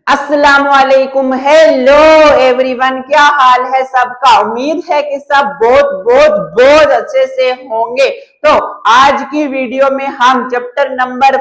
अस्सलाम वालेकुम। Hello everyone, क्या हाल है सबका। उम्मीद है कि सब बहुत बहुत बहुत अच्छे से होंगे। तो आज की वीडियो में हम चैप्टर नंबर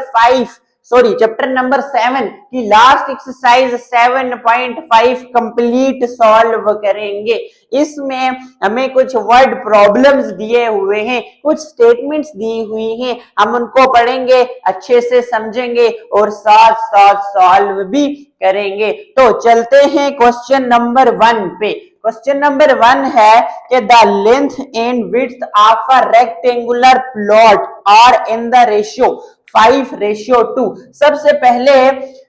7 की लास्ट एक्सरसाइज 7.5 कंप्लीट सॉल्व करेंगे। इसमें हमें कुछ वर्ड प्रॉब्लम्स दिए हुए हैं, कुछ स्टेटमेंट्स दी हुई हैं। हम उनको पढ़ेंगे, अच्छे से समझेंगे और साथ साथ सॉल्व भी करेंगे। तो चलते हैं क्वेश्चन नंबर 1 पे। क्वेश्चन नंबर 1 है कि the length and width of a rectangular plot are in the ratio 5:2। सबसे पहले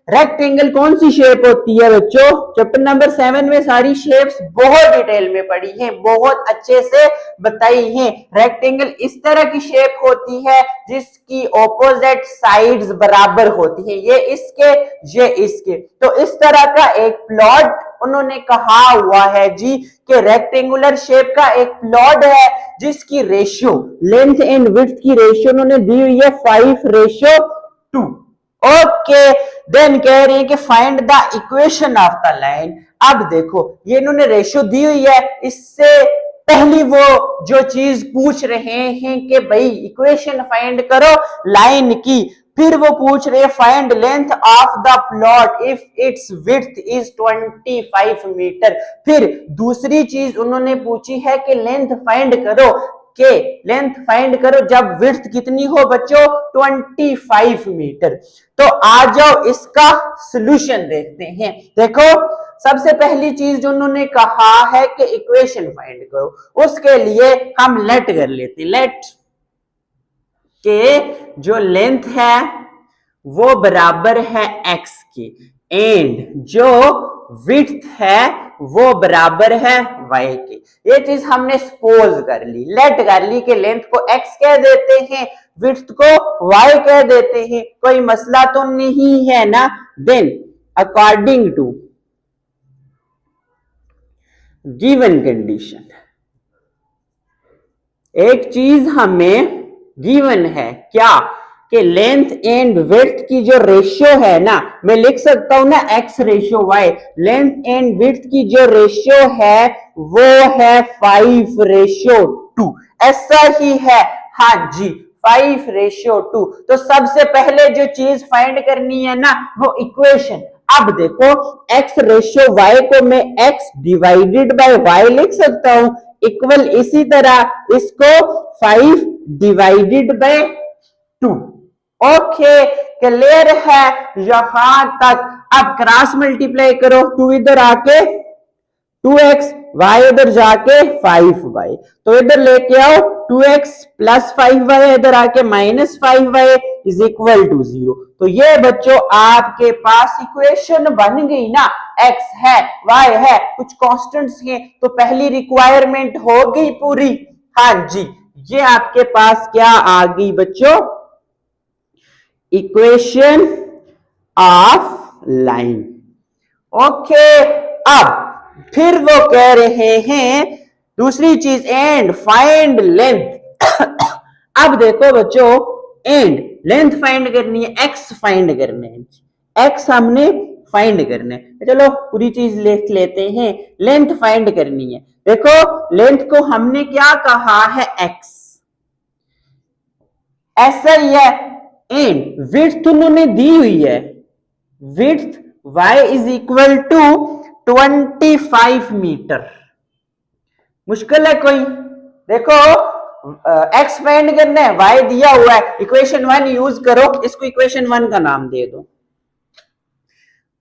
रेक्टेंगल कौन सी शेप होती है बच्चों? चैप्टर नंबर 7 में सारी शेप्स बहुत डिटेल में पढ़ी हैं, बहुत अच्छे से बताई हैं। रेक्टेंगल इस तरह की शेप होती है जिसकी ऑपोजिट साइड्स बराबर होती है, ये इसके ये इसके। तो इस तरह का एक प्लॉट उन्होंने कहा हुआ है जी कि रेक्टेंगुलर शेप का एक प्लॉट है जिसकी रेशियो लेंथ एंड विड्थ की रेशियो उन्होंने दी हुई है 5:2। ओके, देन कह रहे हैं कि find the equation of the line. अब देखो ये इन्होंने रेशियो दी हुई है, इससे पहली वो जो चीज पूछ रहे हैं कि भाई इक्वेशन फाइंड करो लाइन की, फिर वो पूछ रहे find length of the plot if it's width is 25 metre. फिर दूसरी चीज उन्होंने पूछी है कि लेंथ फाइंड करो, के लेंथ फाइंड करो जब विड्थ कितनी हो बच्चों 25 मीटर। तो आ जाओ इसका सॉल्यूशन देखते हैं। देखो सबसे पहली चीज जो उन्होंने कहा है कि इक्वेशन फाइंड करो, उसके लिए हम लेट कर लेते हैं। लेट के जो लेंथ है वो बराबर है x के एंड जो विड्थ है वो बराबर है y के। ये चीज हमने सपोज कर ली, लेट कर ली कि लेंथ को x कह देते हैं, विड्थ को y कह देते हैं, कोई मसला तो नहीं है ना। Then according to given condition, एक चीज हमें गिवन है क्या कि लेंथ एंड विड्थ की जो रेशियो है ना, मैं लिख सकता हूं ना x ratio y। Length and width की जो रेशियो है वो है 5:2। ऐसा ही है, हाँ जी 5:2। तो सबसे पहले जो चीज फाइंड करनी है ना वो इक्वेशन। अब देखो x रेशियो y को मैं x डिवाइडेड बाय y लिख सकता हूं, इक्वल इसी तरह इसको 5 डिवाइडेड बाय 2। ओके क्लियर है यहां तक। अब क्रॉस मल्टीप्लाई करो, 2 इधर आके 2x, y इधर जाके 5y, तो इधर लेके आओ 2x प्लस 5y, इधर आके -5y इज इक्वल टू 0। तो ये बच्चों आपके पास इक्वेशन बन गई ना। x है, y है, कुछ कांस्टेंट्स हैं, तो पहली रिक्वायरमेंट हो गई पूरी। हाँ जी, ये आपके पास क्या आ गई बच्चों? Equation of line. ओके, अब फिर वो कह रहे हैं दूसरी चीज एंड फाइंड लेंथ। अब देखो बच्चों एंड लेंथ फाइंड करनी है, एक्स फाइंड करने है, एक्स हमने फाइंड करना है। चलो पूरी चीज लिख लेते हैं, लेंथ फाइंड करनी है। देखो लेंथ को हमने क्या कहा है एक्स, ऐसा ही है। एंड विड्थ उन्होंने दी हुई है, width y is equal to 25 metre. मुश्किल है कोई? देखो x फाइंड करना है, y दिया हुआ है, इक्वेशन 1 यूज करो, इसको इक्वेशन 1 का नाम दे दो।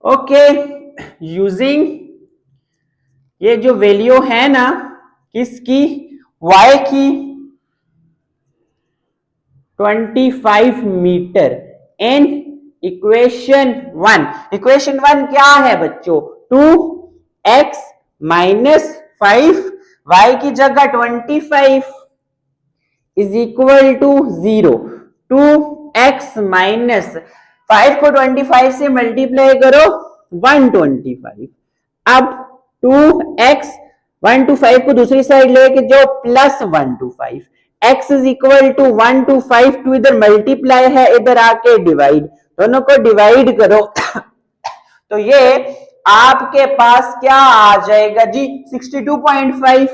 ओके, यूजिंग ये जो वैल्यू है ना किसकी, y की 25 मीटर एंड इक्वेशन 1। इक्वेशन 1 क्या है बच्चों? 2x माइनस 5 y की जगह 25 is equal to 0। 2x minus 5 को 25 से मल्टीप्लाई करो 125। अब 2x 125 को दूसरी साइड लेके जाओ plus 125, x is equal to 125, 2 इधर मल्टीप्लाई है, इधर आके डिवाइड, दोनों को डिवाइड करो तो ये आपके पास क्या आ जाएगा जी 62.5।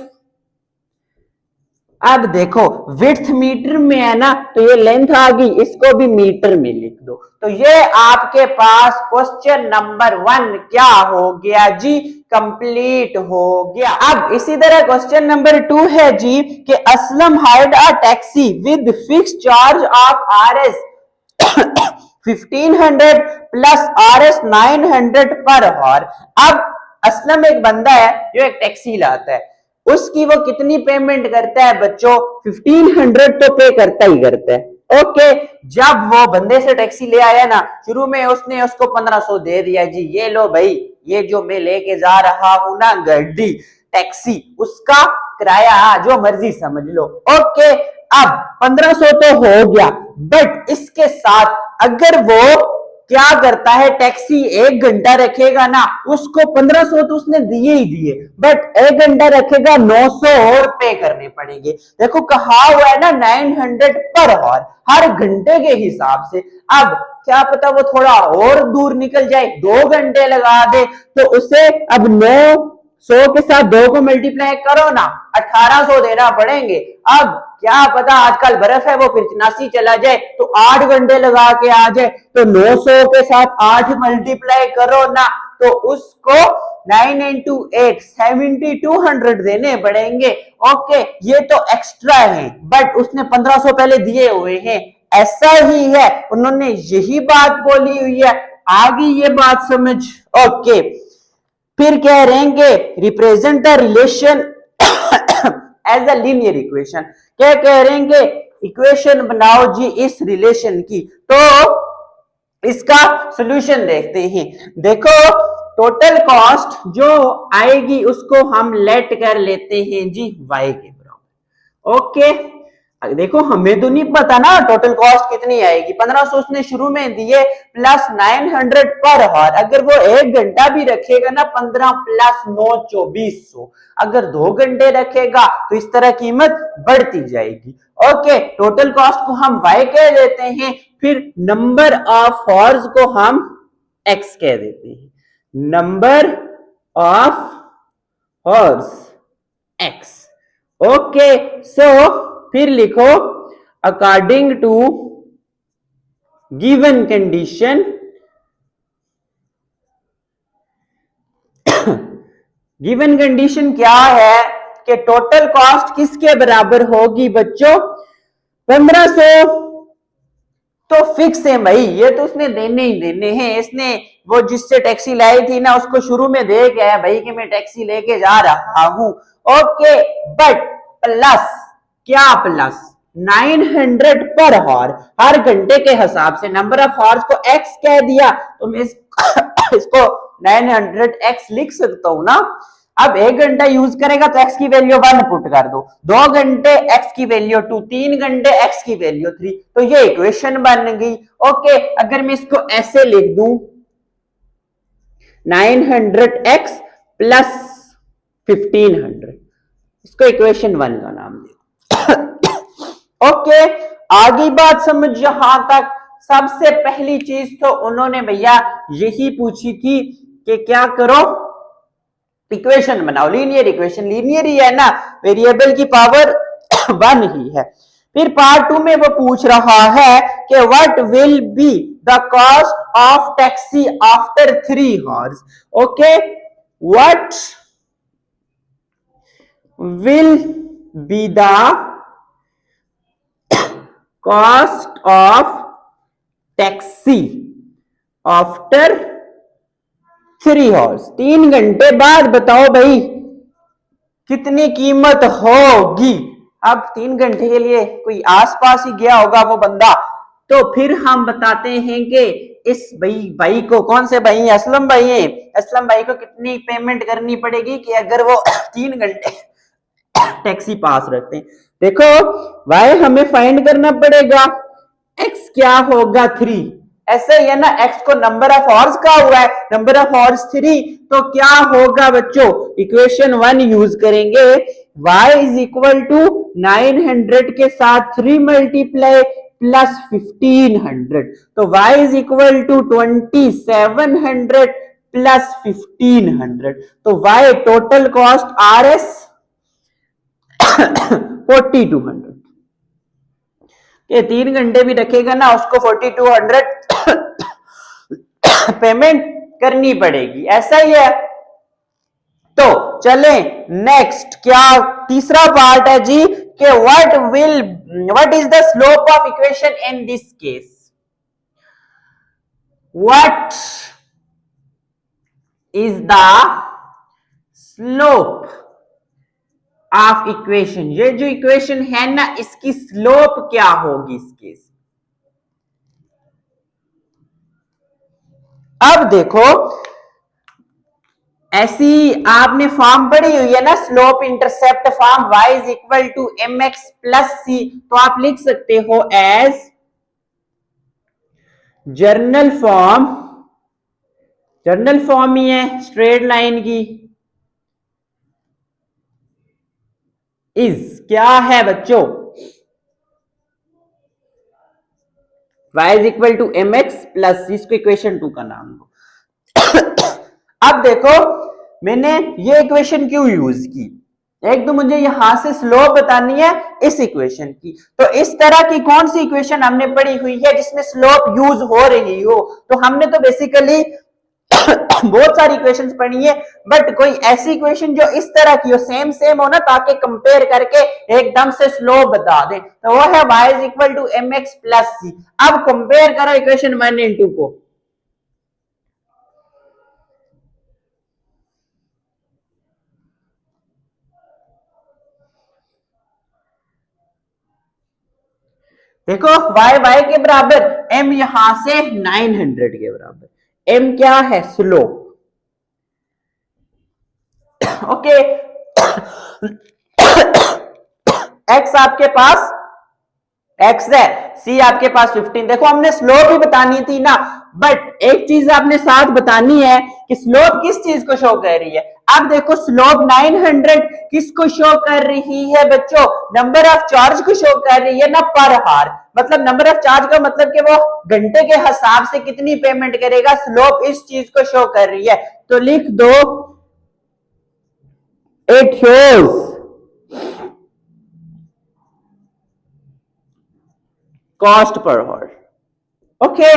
अब देखो विड्थ मीटर में है ना, तो ये लेंथ आ गई, इसको भी मीटर में लिख दो। तो ये आपके पास क्वेश्चन नंबर 1 क्या हो गया जी, कंप्लीट हो गया। अब इसी तरह क्वेश्चन नंबर 2 है जी कि Aslam hired a taxi with fix charge of RS 1500 plus RS 900 पर हॉर। अब असलम एक बंदा है जो एक टैक्सी लाता है, उसकी वो कितनी पेमेंट करता है बच्चों, 1500 तो पे करता ही करता है। ओके, जब वो बंदे से टैक्सी ले आया ना, शुरू में उसने उसको 1500 दे दिया जी, ये लो भाई, ये जो मैं लेके जा रहा हूं ना गाड़ी टैक्सी, उसका किराया जो मर्जी समझ लो। ओके, अब 1500 तो हो गया, बट इसके साथ अगर वो क्या करता है, टैक्सी 1 घंटा रखेगा ना, उसको 1500 तो उसने दिए ही दिए, बट 1 घंटा रखेगा 900 और पे करने पड़ेंगे। देखो कहा हुआ है ना 900 पर हॉर, हर घंटे के हिसाब से। अब क्या पता वो थोड़ा और दूर निकल जाए, 2 घंटे लगा दे, तो उसे अब 900 के साथ 2 को मल्टीप्लाई करो ना, 1800 देना पड़ेंगे। अब क्या पता आजकल बर्फ है वो फिर चनासी चला जाए तो 8 घंटे लगा के आ जाए, तो 900 के साथ 8 मल्टीप्लाई करो ना, तो उसको 9 into 8 7200 देने पड़ेंगे। ओके, ये तो एक्स्ट्रा है, बट उसने 1500 पहले दिए हुए हैं, ऐसा ही है, उन्होंने यही बात बोली हुई है। आगे ये बात समझ। ओके, फिर कह रहेंगे represent the relation as a linear equation. क्या कह रहेंगे, इक्वेशन बनाओ जी इस रिलेशन की। तो इसका सॉल्यूशन देखते हैं। देखो टोटल कॉस्ट जो आएगी उसको हम लेट कर लेते हैं जी y के बराबर। ओके, देखो हमें तो नहीं पता ना टोटल कॉस्ट कितनी आएगी, 1500 उसने शुरू में दिए प्लस 900 पर हॉर। अगर वो 1 घंटा भी रखेगा ना, 15 प्लस 9 2400। अगर 2 घंटे रखेगा तो इस तरह कीमत बढ़ती जाएगी। ओके, टोटल कॉस्ट को हम y कह देते हैं, फिर नंबर ऑफ हॉर्स को हम x कह देते हैं, number of horse x। Okay, so फिर लिखो according to given condition, given condition क्या है कि टोटल कॉस्ट किसके बराबर होगी बच्चों, 1500 तो फिक्स है भाई, ये तो उसने देने ही देने हैं। इसने वो जिससे टैक्सी लाई थी ना, उसको शुरू में दे गया है भाई कि मैं टैक्सी लेके जा रहा हूं। ओके, बट प्लस क्या, प्लस 900 पर हॉर, हर घंटे के हिसाब से नंबर ऑफ हॉर्स को x कह दिया, तो मैं इसको 900x लिख सकता हूं ना। अब 1 घंटा यूज करेगा तो x की वैल्यू 1 पुट कर दो, 2 घंटे x की वैल्यू 2, 3 घंटे x की वैल्यू 3, तो ये इक्वेशन बन गई। ओके, अगर मैं इसको ऐसे लिख दूं 900x प्लस 1500, इसको इक्वेशन 1 का नाम दे। ओके, आगे बात समझ। यहां तक सबसे पहली चीज तो उन्होंने भैया यही पूछी थी कि क्या करो, इक्वेशन बनाओ, लीनियर इक्वेशन, लीनियर ही है ना, वेरिएबल की पावर 1 ही है। फिर पार्ट 2 में वो पूछ रहा है कि what will be the cost of taxi after 3 horse. Okay, what will be the cost of taxi after 3 horse, 3 घंटे बाद बताओ भाई कितनी कीमत होगी। अब 3 घंटे के लिए कोई आसपास ही गया होगा वो बंदा, तो फिर हम बताते हैं कि इस भाई को, कौन से भाई हैं, असलम भाई हैं, असलम भाई को कितनी पेमेंट करनी पड़ेगी कि अगर वो 3 घंटे टैक्सी पास रखते हैं। देखो वाई हमें फाइंड करना पड़ेगा, एक्स क्या होगा 3, ऐसे ही है ना, एक्स को नंबर ऑफ हॉर्स का हुआ है, नंबर ऑफ हॉर्स 3, तो क्या होगा बच्चों, इक्वेशन 1 यूज करेंगे, y इज इक्वल टू 900 के साथ 3 मल्टीप्लाई प्लस 1500, तो y is equal to 2700 plus 1500, तो y टोटल कॉस्ट RS 4200 के 3 घंटे भी रखेगा ना, उसको 4200 पेमेंट करनी पड़ेगी, ऐसा ही है। तो चले नेक्स्ट, क्या तीसरा पार्ट है जी कि what is the slope of equation in this case, what is the slope of equation, ये जो इक्वेशन है ना इसकी स्लोप क्या होगी इस केस। अब देखो ऐसी आपने फॉर्म पढ़ी हुई है ना, slope intercept form y is equal to mx plus c, तो आप लिख सकते हो एज जर्नल फॉर्म ही है स्ट्रेट लाइन की, इज क्या है बच्चों, y is equal to mx plus c, इसको इक्वेशन 2 का नाम दो। अब देखो मैंने ये इक्वेशन क्यों यूज की, एक तो मुझे यहां से स्लोप बतानी है इस इक्वेशन की, तो इस तरह की कौन सी इक्वेशन हमने पढ़ी हुई है जिसमें स्लोप यूज हो रही हो, तो हमने तो बेसिकली बहुत सारी इक्वेशंस पढ़ी है, बट कोई ऐसी इक्वेशन जो इस तरह की हो, सेम हो ना, ताकि कंपेयर करके एकदम से स्लोप बता दे, तो वो है y is equal to mx plus c। अब कंपेयर करो इक्वेशन 1 और 2 को, देखो y के बराबर, m यहां से 900 के बराबर, m क्या है स्लोप, ओके x आपके पास x है, c आपके पास 15, देखो हमने स्लोप ही बतानी थी ना, बट एक चीज आपने साथ बतानी है कि स्लोप किस चीज को शो कर रही है। अब देखो स्लोप 900 किसको शो कर रही है बच्चों, नंबर ऑफ चार्ज को शो कर रही है ना, पर हार, मतलब नंबर ऑफ चार्ज का मतलब कि वो घंटे के हिसाब से कितनी पेमेंट करेगा, स्लोप इस चीज को शो कर रही है, तो लिख दो इट शोज कॉस्ट पर हार। ओके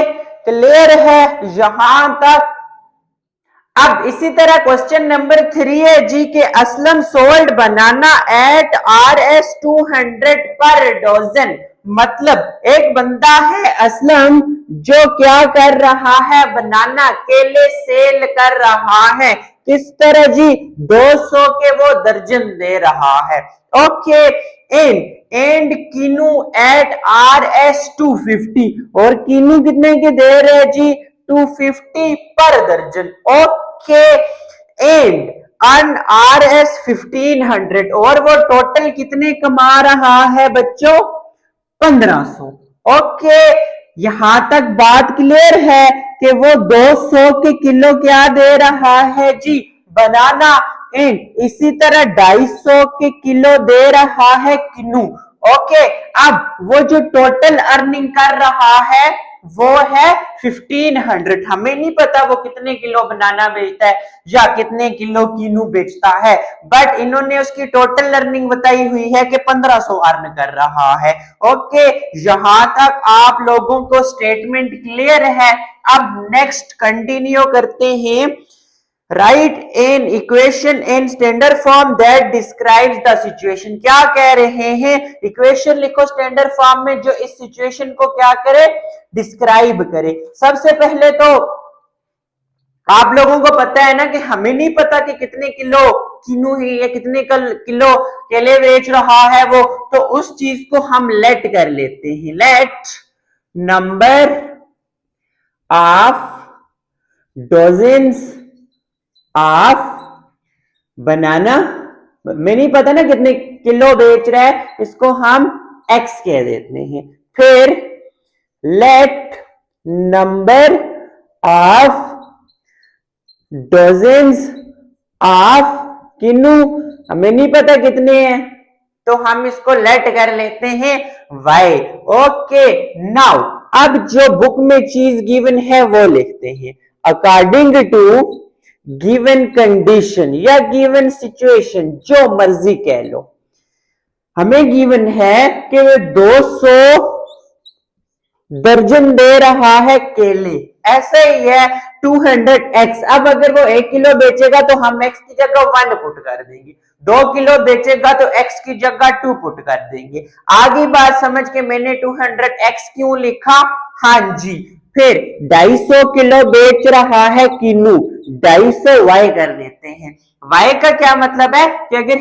क्लियर है यहां तक। अब इसी तरह क्वेश्चन नंबर 3 है जी के असलम सोल्ड बनाना एट RS 200 पर डोजन, मतलब एक बंदा है असलम जो क्या कर रहा है, बनाना केले सेल कर रहा है, किस तरह जी 200 के वो दर्जन दे रहा है। Okay and kinnow at RS 250, और कीनू कितने के दे रहे हैं जी 250 पर दर्जन। ओके एंड अन RS 1500, और वो टोटल कितने कमा रहा है बच्चों 1500। ओके यहां तक बात क्लियर है कि वो 200 के किलो क्या दे रहा है जी बनाना, एंड इसी तरह 250 के किलो दे रहा है किनू। ओके अब वो जो टोटल अर्निंग कर रहा है वो है 1500, हमें नहीं पता वो कितने किलो बनाना बेचता है या कितने किलो कीनू बेचता है, बट इन्होंने उसकी टोटल अर्निंग बताई हुई है कि 1500 अर्न कर रहा है। ओके यहां तक आप लोगों को स्टेटमेंट क्लियर है। अब नेक्स्ट कंटिन्यू करते हैं। Right an equation in standard form that describes the situation, क्या कह रहे हैं, इक्वेशन लिखो स्टैंडर्ड फॉर्म में जो इस सिचुएशन को क्या करे, डिस्क्राइब करे। सबसे पहले तो आप लोगों को पता है ना कि हमें नहीं पता कि कितने किलो कीनू है या कितने किलो केले बेच रहा है वो, तो उस चीज को हम लेट कर लेते हैं, late number of dozens of बनाना, मैं नहीं पता ना कितने किलो बेच रहा है, इसको हम x कह देते हैं। फिर let number of dozens of kinnow, हमें नहीं पता कितने हैं, तो हम इसको लेट कर लेते हैं y। ओके नाउ अब जो बुक में चीज गिवन है वो लिखते हैं। अकॉर्डिंग टू गिवन कंडीशन या गिवन सिचुएशन, जो मर्जी कह लो, हमें गिवन है कि वो 200 दर्जन दे रहा है केले, ऐसा ही है 200x। अब अगर वो 1 किलो बेचेगा तो हम x की जगह 1 पुट कर देंगे, 2 किलो बेचेगा तो x की जगह 2 पुट कर देंगे। आगे बात समझ के मैंने 200x क्यों लिखा, हाँ जी। फिर 250 किलो बेच रहा है किनू, 250y कर देते हैं। y का क्या मतलब है कि अगर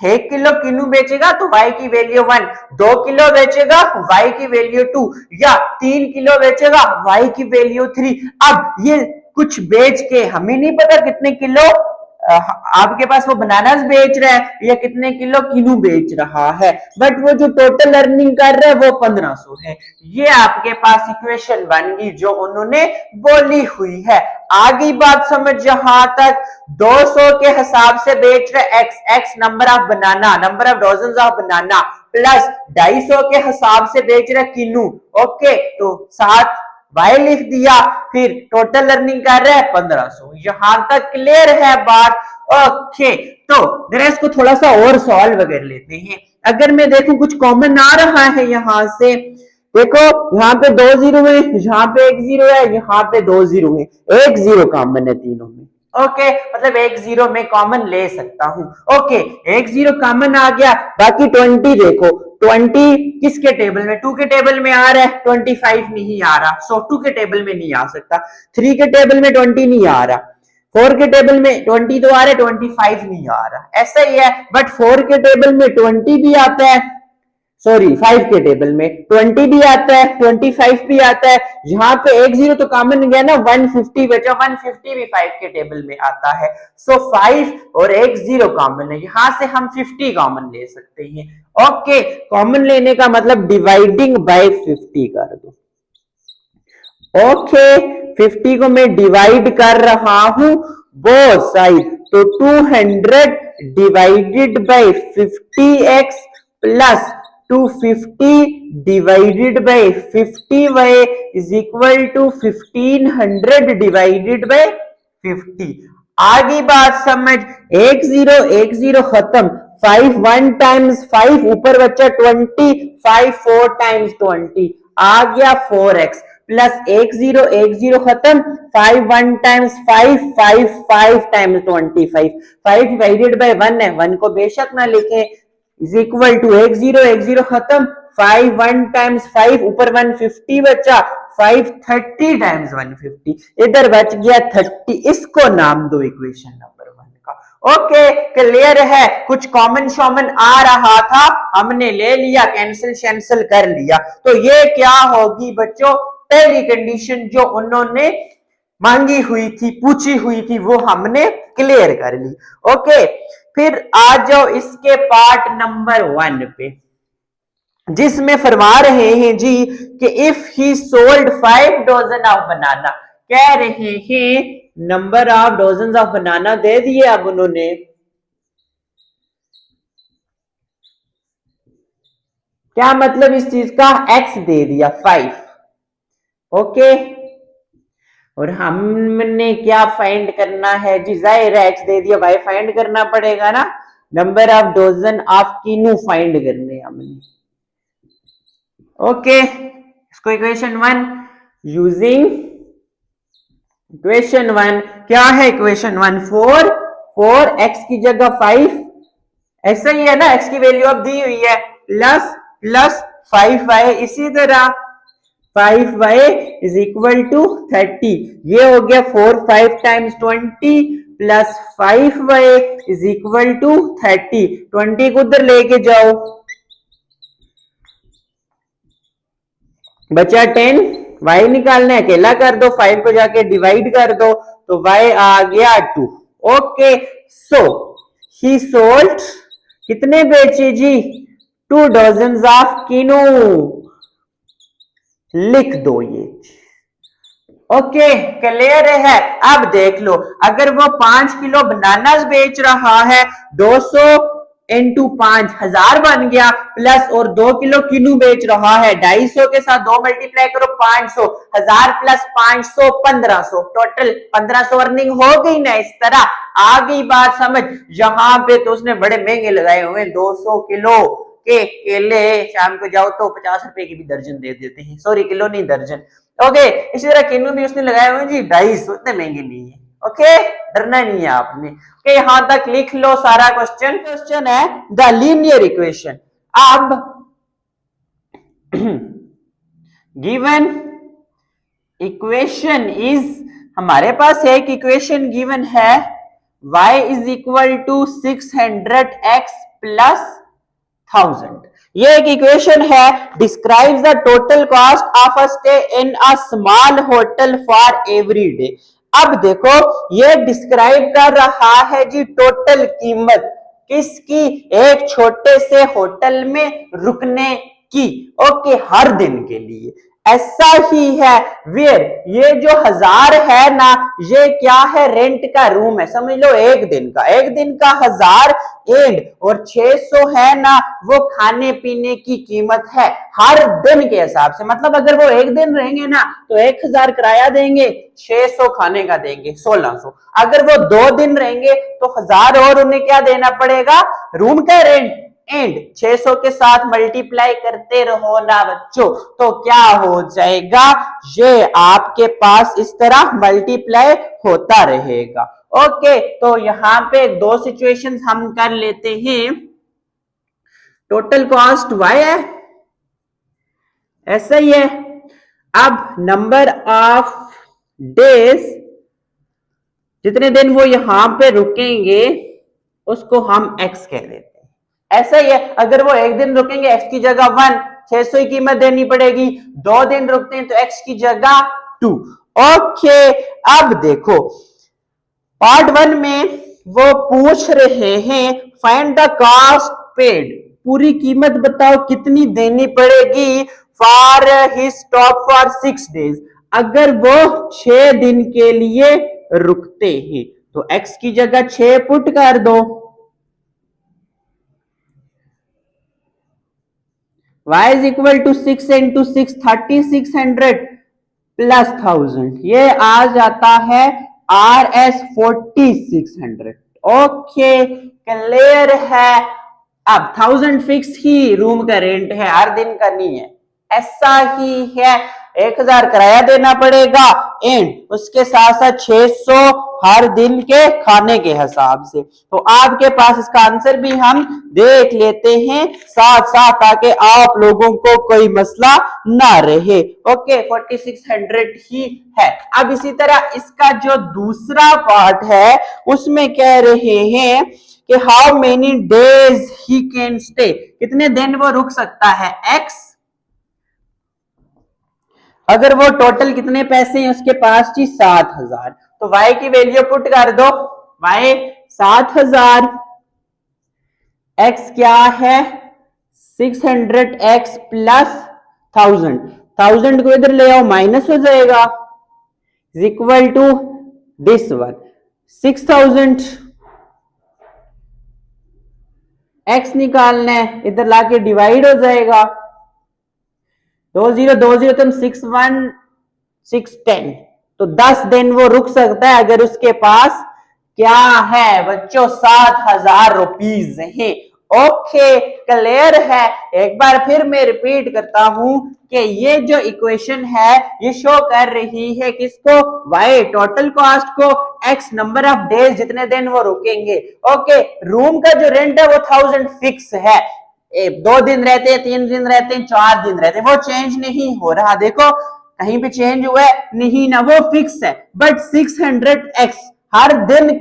1 किलो किनू बेचेगा तो y की वैल्यू 1, 2 किलो बेचेगा y की वैल्यू 2, या 3 किलो बेचेगा y की वैल्यू 3। अब ये कुछ बेच के हमें नहीं पता कितने किलो आपके पास वो बनानास बेच रहा है या कितने किलो किनू बेच रहा है, बट वो जो टोटल अर्निंग कर रहा है वो 1500 है। ये आपके पास इक्वेशन बन गई जो उन्होंने बोली हुई है। आगे बात समझ, जहां तक 200 के हिसाब से बेच रहे x number of banana, number of dozen of banana, plus 250 के हिसाब से बेच रहे किनू, ओके, तो 7 y लिख दिया, फिर टोटल अर्निंग कर रहे हैं 1500। यहां तक क्लियर है बात, ओके। तो जरा इसको थोड़ा सा और सॉल्व कर लेते हैं। अगर मैं देखूं कुछ कॉमन आ रहा है यहां से, देखो यहाँ पे 2 जीरो है, यहाँ पे 1 जीरो है, यहाँ पे 2 जीरो है, 1 जीरो कॉमन है तीनों में, ओके, मतलब 1 जीरो में कॉमन ले सकता हूं, ओके, 1 जीरो कॉमन आ गया। बाकी 20 देखो, 20 किसके टेबल में, 2 के टेबल में आ रहा है, 25 नहीं आ रहा, सो 2 के टेबल में नहीं आ सकता। 3 के टेबल में 20 नहीं आ रहा, 4 के टेबल में 20 तो आ रहा है, 25 नहीं आ रहा, ऐसा ही है। बट 4 के टेबल में 20 भी आता है, सॉरी 5 के टेबल में 20 भी आता है, 25 भी आता है। यहाँ पे 1 जीरो तो कॉमन गया ना, 150 बचा, 150 भी 5 के टेबल में आता है। सो 5 और 1 जीरो कॉमन है, यहां से हम 50 कॉमन ले सकते हैं, ओके। कॉमन लेने का मतलब डिवाइडिंग बाय 50 कर दो, ओके। 50 को मैं डिवाइड कर रहा हूं बोथ साइड, तो 200 divided by 50x plus 250 divided by 50y is equal to 1500 divided by 50। आगे बात समझ, 1 0 खत्म, 5 1 टाइम्स 5 ऊपर बच्चा 20, 5 4 टाइम्स 20 आ गया 4x, प्लस 1 0 खत्म, 5 1 टाइम्स 5 5 5 टाइम्स 25, 5 डिवाइडेड बाय 1 है, 1 को बेशक ना लिखें, इज इक्वल टू 1 0 खत्म, 5 1 टाइम्स 5 ऊपर 150 बचा, 5 30 टाइम्स 150, इधर बच गया 30। इसको नाम दो इक्वेशन नंबर 1 का, ओके। क्लियर है, कुछ कॉमन शॉमन आ रहा था, हमने ले लिया, कैंसिल कर लिया। तो ये क्या होगी बच्चों, पहली कंडीशन जो उन्होंने मांगी हुई थी, पूछी हुई थी, वो हमने क्लियर कर ली, ओके। फिर आ जाओ इसके पार्ट नंबर 1 पे, जिसमें फरमा रहे हैं जी कि if he sold 5 dozen of banana, कह रहे हैं number of dozen of banana दे दिए। अब उन्होंने क्या मतलब इस चीज का, x दे दिया 5, ओके। और हमने क्या फाइंड करना है जी, जाहिर है x दे दिया, y फाइंड करना पड़ेगा ना, number of dozen of kinnow find करने हमने, ओके। इसको इक्वेशन 1 यूजिंग इक्वेशन 1 क्या है, इक्वेशन 1 4 x की जगह 5, ऐसा ही है ना, x की वैल्यू अब दी हुई है, प्लस प्लस 5y, इसी तरह 5y इज इक्वल टू 30, ये हो गया 4 5 times 20 plus 5y is equal to 30, 20 को उधर लेके जाओ, बचा 10, y निकालना है, अकेला कर दो, 5 को जाके डिवाइड कर दो, तो y आ गया 2, ओके। सो ही सोल्ड, कितने बेचे जी, 2 डजन ऑफ किनू, लिख दो ये, ओके। क्लियर है। अब देख लो, अगर वो 5 किलो बनाना बेच रहा है, 200 इंटू 5,000 बन गया, प्लस और 2 किलो किनू बेच रहा है, 250 के साथ 2 मल्टीप्लाई करो 500, 1000 प्लस 500 1500, टोटल 1500 अर्निंग हो गई ना। इस तरह आ गई बात समझ। यहाँ पे तो उसने बड़े महंगे लगाए हुए 200 किलो के केले, शाम को जाओ तो 50 रुपए की भी दर्जन दे देते हैं, सॉरी किलो नहीं दर्जन। ओके, इसी तरह किन्नू भी उसने लगाए हुए जी 250, उतने महंगे नहीं है। ओके, डरना नहीं है आपने। ओके, यहां तक लिख लो सारा क्वेश्चन। क्वेश्चन है द लीनियर इक्वेशन। अब गिवन इक्वेशन इज, हमारे पास एक इक्वेशन गिवन है y is equal to 600x plus 1000। ये एक इक्वेशन है। Describe the total cost of a stay in a small hotel for every day. अब देखो ये डिस्क्राइब कर रहा है जी टोटल कीमत किसकी, एक छोटे से होटल में रुकने की। ओके, हर दिन के लिए ऐसा ही है। वेयर ये जो 1000 है ना, ये क्या है, रेंट का रूम है, समझ लो एक दिन का, एक दिन का 1000 एंड और 600 है ना, वो खाने पीने की कीमत है हर दिन के हिसाब से। मतलब अगर वो एक दिन रहेंगे ना तो 1000 किराया देंगे, 600 खाने का देंगे, 1600। अगर वो 2 दिन रहेंगे तो 1000 और उन्हें क्या देना पड़ेगा, रूम का रेंट, एंड 600 के साथ मल्टीप्लाई करते रहो ना बच्चों, तो क्या हो जाएगा, ये आपके पास इस तरह मल्टीप्लाई होता रहेगा। ओके, तो यहां पे 2 सिचुएशंस हम कर लेते हैं। टोटल कॉस्ट y है, ऐसा ही है। अब नंबर ऑफ डेज, जितने दिन वो यहां पे रुकेंगे उसको हम x कह देते हैं। ऐसा ही है, अगर वो एक दिन रुकेंगे x की जगह 1, 600 की कीमत देनी पड़ेगी। 2 दिन रुकते हैं तो x की जगह 2। ओके, अब देखो पार्ट 1 में वो पूछ रहे हैं फाइंड द कॉस्ट पेड, पूरी कीमत बताओ कितनी देनी पड़ेगी for his stop for 6 days. अगर वो 6 दिन के लिए रुकते हैं तो x की जगह 6 पुट कर दो, y is equal to 6 into 6 3600 plus 1000, ये आ जाता है RS 4600। ओके, क्लियर है। अब 1000 फिक्स ही रूम का रेंट है, हर दिन का नहीं है, ऐसा ही है। 1000 किराया देना पड़ेगा एंड उसके साथ साथ 600 हर दिन के खाने के हिसाब से। तो आपके पास इसका आंसर भी हम देख लेते हैं साथ साथ, ताकि आप लोगों को कोई मसला ना रहे। ओके, 4600 ही है। अब इसी तरह इसका जो दूसरा पार्ट है उसमें कह रहे हैं कि how many days he can stay, कितने दिन वो रुक सकता है x। अगर वो टोटल कितने पैसे हैं उसके पास जी 7000, तो y की वैल्यू पुट कर दो, y 7000, x क्या है 600x प्लस 1000, 1000 को इधर ले आओ माइनस हो जाएगा, is equal to this one 6000, x निकालना है, इधर लाके डिवाइड हो जाएगा, 2020 तुम 61610, तो 10 दिन वो रुक सकता है अगर उसके पास क्या है बच्चों 7000 रुपीज है। ओके, क्लियर है। एक बार फिर मैं रिपीट करता हूं कि ये जो इक्वेशन है ये शो कर रही है किसको, y टोटल कॉस्ट को, x नंबर ऑफ डेज जितने दिन वो रुकेंगे। ओके, रूम का जो रेंट है वो 1000 फिक्स है, 2 दिन रहते हैं, 3 दिन रहते हैं, 4 दिन रहते हैं, वो चेंज नहीं हो रहा। देखो कहीं भी चेंज हुआ है नहीं ना, वो फिक्स है। बट 600x हर दिन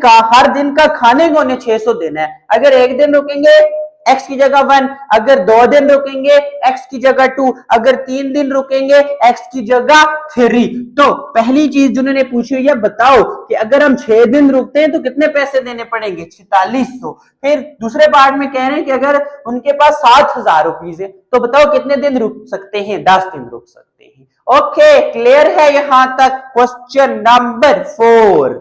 का खाने को उन्हें 600 देना है। अगर एक दिन रुकेंगे x की जगह 1, अगर 2 दिन रुकेंगे x की जगह 2, अगर 3 दिन रुकेंगे x की जगह 3। तो पहली चीज जिन्होंने पूछी हुई है बताओ कि अगर हम 6 दिन रुकते हैं तो कितने पैसे देने पड़ेंगे, 4600। फिर दूसरे पार्ट में कह रहे हैं कि अगर उनके पास 7000 रुपीज है तो बताओ कितने दिन रुक सकते हैं, 10 दिन रुक सकते हैं। ओके, क्लियर है यहां तक। Question number 4।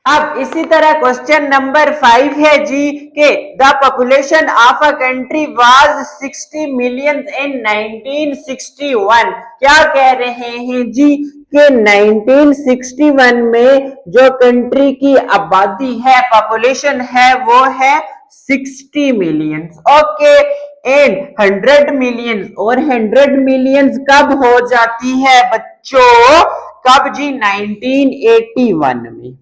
अब इसी तरह क्वेश्चन नंबर 5 है जी के the population of a country was 60 million in 1961। क्या कह रहे हैं जी कि 1961 में जो कंट्री की आबादी है, पॉपुलेशन है, वो है 60 मिलियन। ओके, एंड 100 मिलियन, और 100 मिलियन कब हो जाती है बच्चों? कब जी? 1981 में।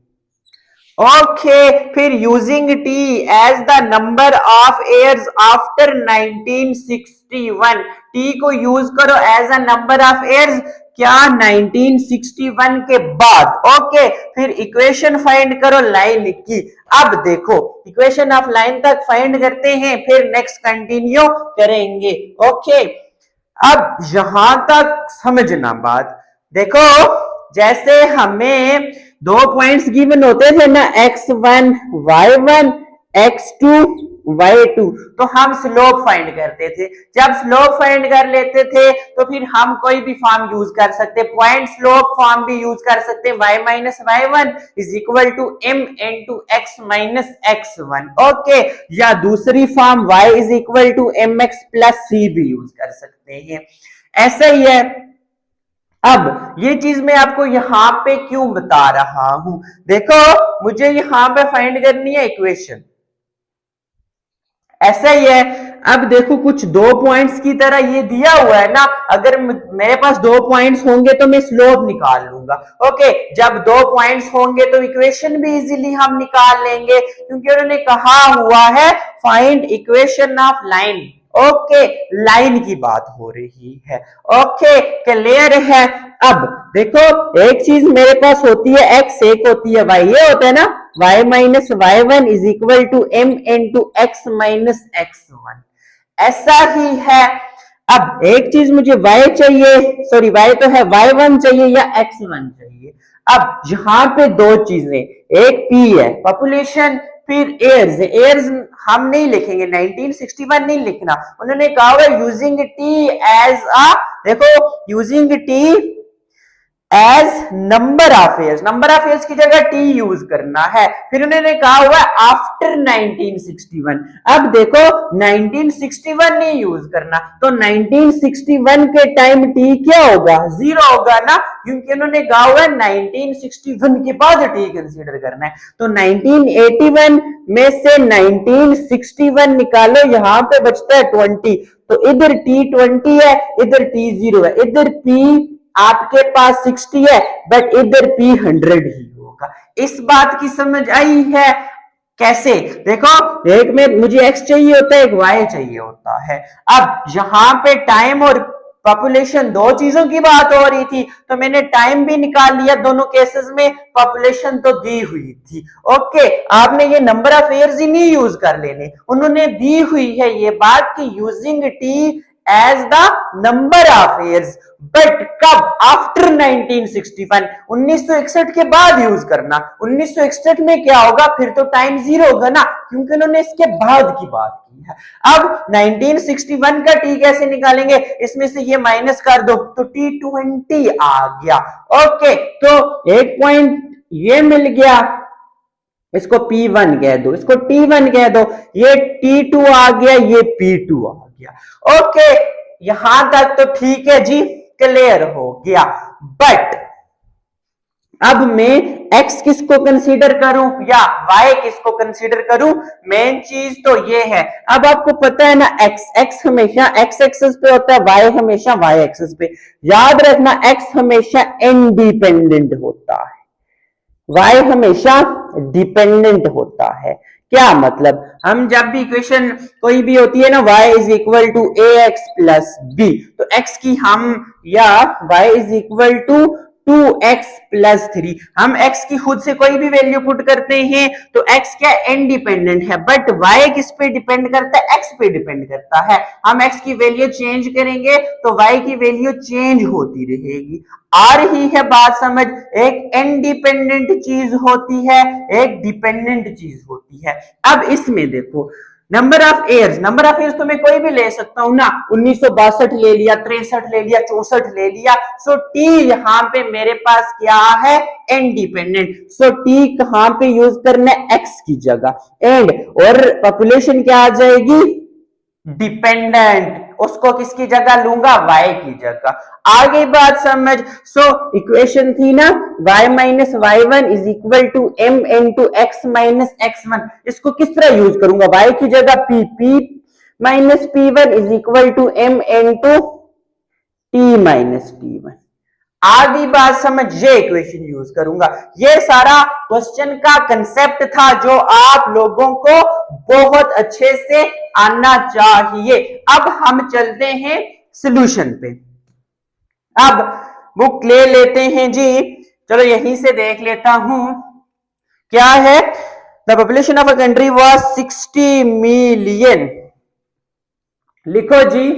ओके, फिर using t as the number of years after 1961, t को यूज करो as a number of years, क्या? 1961 के बाद। ओके, फिर इक्वेशन फाइंड करो लाइन की। अब देखो, इक्वेशन ऑफ लाइन तक फाइंड करते हैं, फिर नेक्स्ट कंटिन्यू करेंगे। ओके, अब यहां तक समझना बात। देखो, जैसे हमें 2 पॉइंट्स गिवन होते थे ना, x1 y1 x2 y2, तो हम स्लोप फाइंड करते थे। जब स्लोप फाइंड कर लेते थे तो फिर हम कोई भी फॉर्म यूज कर सकते, पॉइंट स्लोप फॉर्म भी यूज कर सकते, y minus y1 is equal to m into x minus x1। Okay, या दूसरी form y is equal to mx plus c भी यूज कर सकते हैं। ऐसा ही है। अब ये चीज मैं आपको यहां पे क्यों बता रहा हूं? देखो, मुझे यहां पे फाइंड करनी है इक्वेशन, ऐसा ही है। अब देखो, कुछ 2 पॉइंट्स की तरह ये दिया हुआ है ना, अगर मेरे पास 2 पॉइंट्स होंगे तो मैं स्लोप निकाल लूंगा। ओके, जब 2 पॉइंट्स होंगे तो इक्वेशन भी इजीली हम निकाल लेंगे, क्योंकि उन्होंने कहा हुआ है find equation of line. Okay, line की बात हो रही है। ओके, क्लियर है। अब देखो, एक चीज मेरे पास होती है x, एक होती है y, ये होता है ना y minus y1 is equal to m into x minus x1, ऐसा ही है। अब एक चीज मुझे y चाहिए, सॉरी y तो है, y1 चाहिए या x1 चाहिए। अब यहां पे दो चीजें, एक p है पॉपुलेशन, फिर एयर्स। एयर्स हम नहीं लिखेंगे, 1961 नहीं लिखना, उन्होंने कहा हुआ यूजिंग टी एज अ, देखो, using t as number of years, number of years की जगह टी यूज करना है। फिर उन्होंने कहा हुआ आफ्टर 1961। अब देखो, 1961 नहीं यूज करना, तो 1961 के टाइम टी क्या होगा? 0 होगा ना, क्योंकि उन्होंने कहा हुआ 1961 के बाद टी कंसीडर करना है। तो 1981 में से 1961 निकालो, यहां पे बचता है 20, तो इधर टी 20 है, इधर टी 0 है, इधर पी आपके पास 60 है, बट इधर p 100 ही होगा। इस बात की समझ आई है? कैसे? देखो, एक में मुझे x चाहिए होता है, एक y चाहिए होता है। अब यहां पे टाइम और पॉपुलेशन, दो चीजों की बात हो रही थी, तो मैंने टाइम भी निकाल लिया दोनों केसेस में, पॉपुलेशन तो दी हुई थी। ओके, आपने ये नंबर ऑफ ईयर्स ही नहीं यूज कर लेने, उन्होंने दी हुई है ये बात कि using t as the number of years, but कब? आफ्टर 1961, 1961 के बाद यूज करना। 1961 में क्या होगा? फिर तो टाइम 0 होगा ना, क्योंकि उन्होंने इसके बाद की बात की है। अब 1961 का टी कैसे निकालेंगे? इसमें से ये माइनस कर दो तो टी 20 आ गया। ओके, तो एक पॉइंट ये मिल गया, इसको P1 कह दो, इसको T1 कह दो, ये T2 आ गया, ये P2 आ गया। ओके, यहां तक तो ठीक है जी, क्लियर हो गया। बट अब मैं x किसको कंसीडर करूं या y किसको कंसीडर करूं? मेन चीज तो ये है। अब आपको पता है ना, x हमेशा x एक्सिस पे होता है, y हमेशा y एक्सिस पे। याद रखना, x हमेशा इंडिपेंडेंट होता है, y हमेशा डिपेंडेंट होता है। क्या मतलब? हम जब भी इक्वेशन कोई भी होती है ना, y is equal to a x plus b, तो x की हम, या y is equal to 2x plus 3, हम x की खुद से कोई भी वैल्यू पुट करते हैं तो x क्या इंडिपेंडेंट है, बट y किस पे डिपेंड करता है? x पे डिपेंड करता है। हम x की वैल्यू चेंज करेंगे तो y की वैल्यू चेंज होती रहेगी। आ रही है बात समझ? एक इंडिपेंडेंट चीज होती है, एक डिपेंडेंट चीज होती है। अब इसमें देखो, नंबर ऑफ एयर्स तो मैं कोई भी ले सकता हूं ना, 1962 ले लिया, 63 ले लिया, 64 ले लिया। सो टी यहां पे मेरे पास क्या है, इंडिपेंडेंट। सो टी कहां पे यूज करना है, एक्स की जगह। एंड और पॉपुलेशन क्या आ जाएगी, डिपेंडेंट। उसको किसकी जगह लूंगा, y की जगह। आगे बात समझ। सो इक्वेशन थी ना, y minus y one is equal to m into x minus x one. इसको किस तरह यूज करूंगा, y की जगह p minus p one is equal to m into t minus t one. आधी बात समझ, ये इक्वेशन यूज करूंगा। ये सारा क्वेश्चन का कंसेप्ट था जो आप लोगों को बहुत अच्छे से आना चाहिए। अब हम चलते हैं सॉल्यूशन पे। अब बुक ले लेते हैं जी, चलो यहीं से देख लेता हूं क्या है। The population of a country was 60 million. लिखो जी,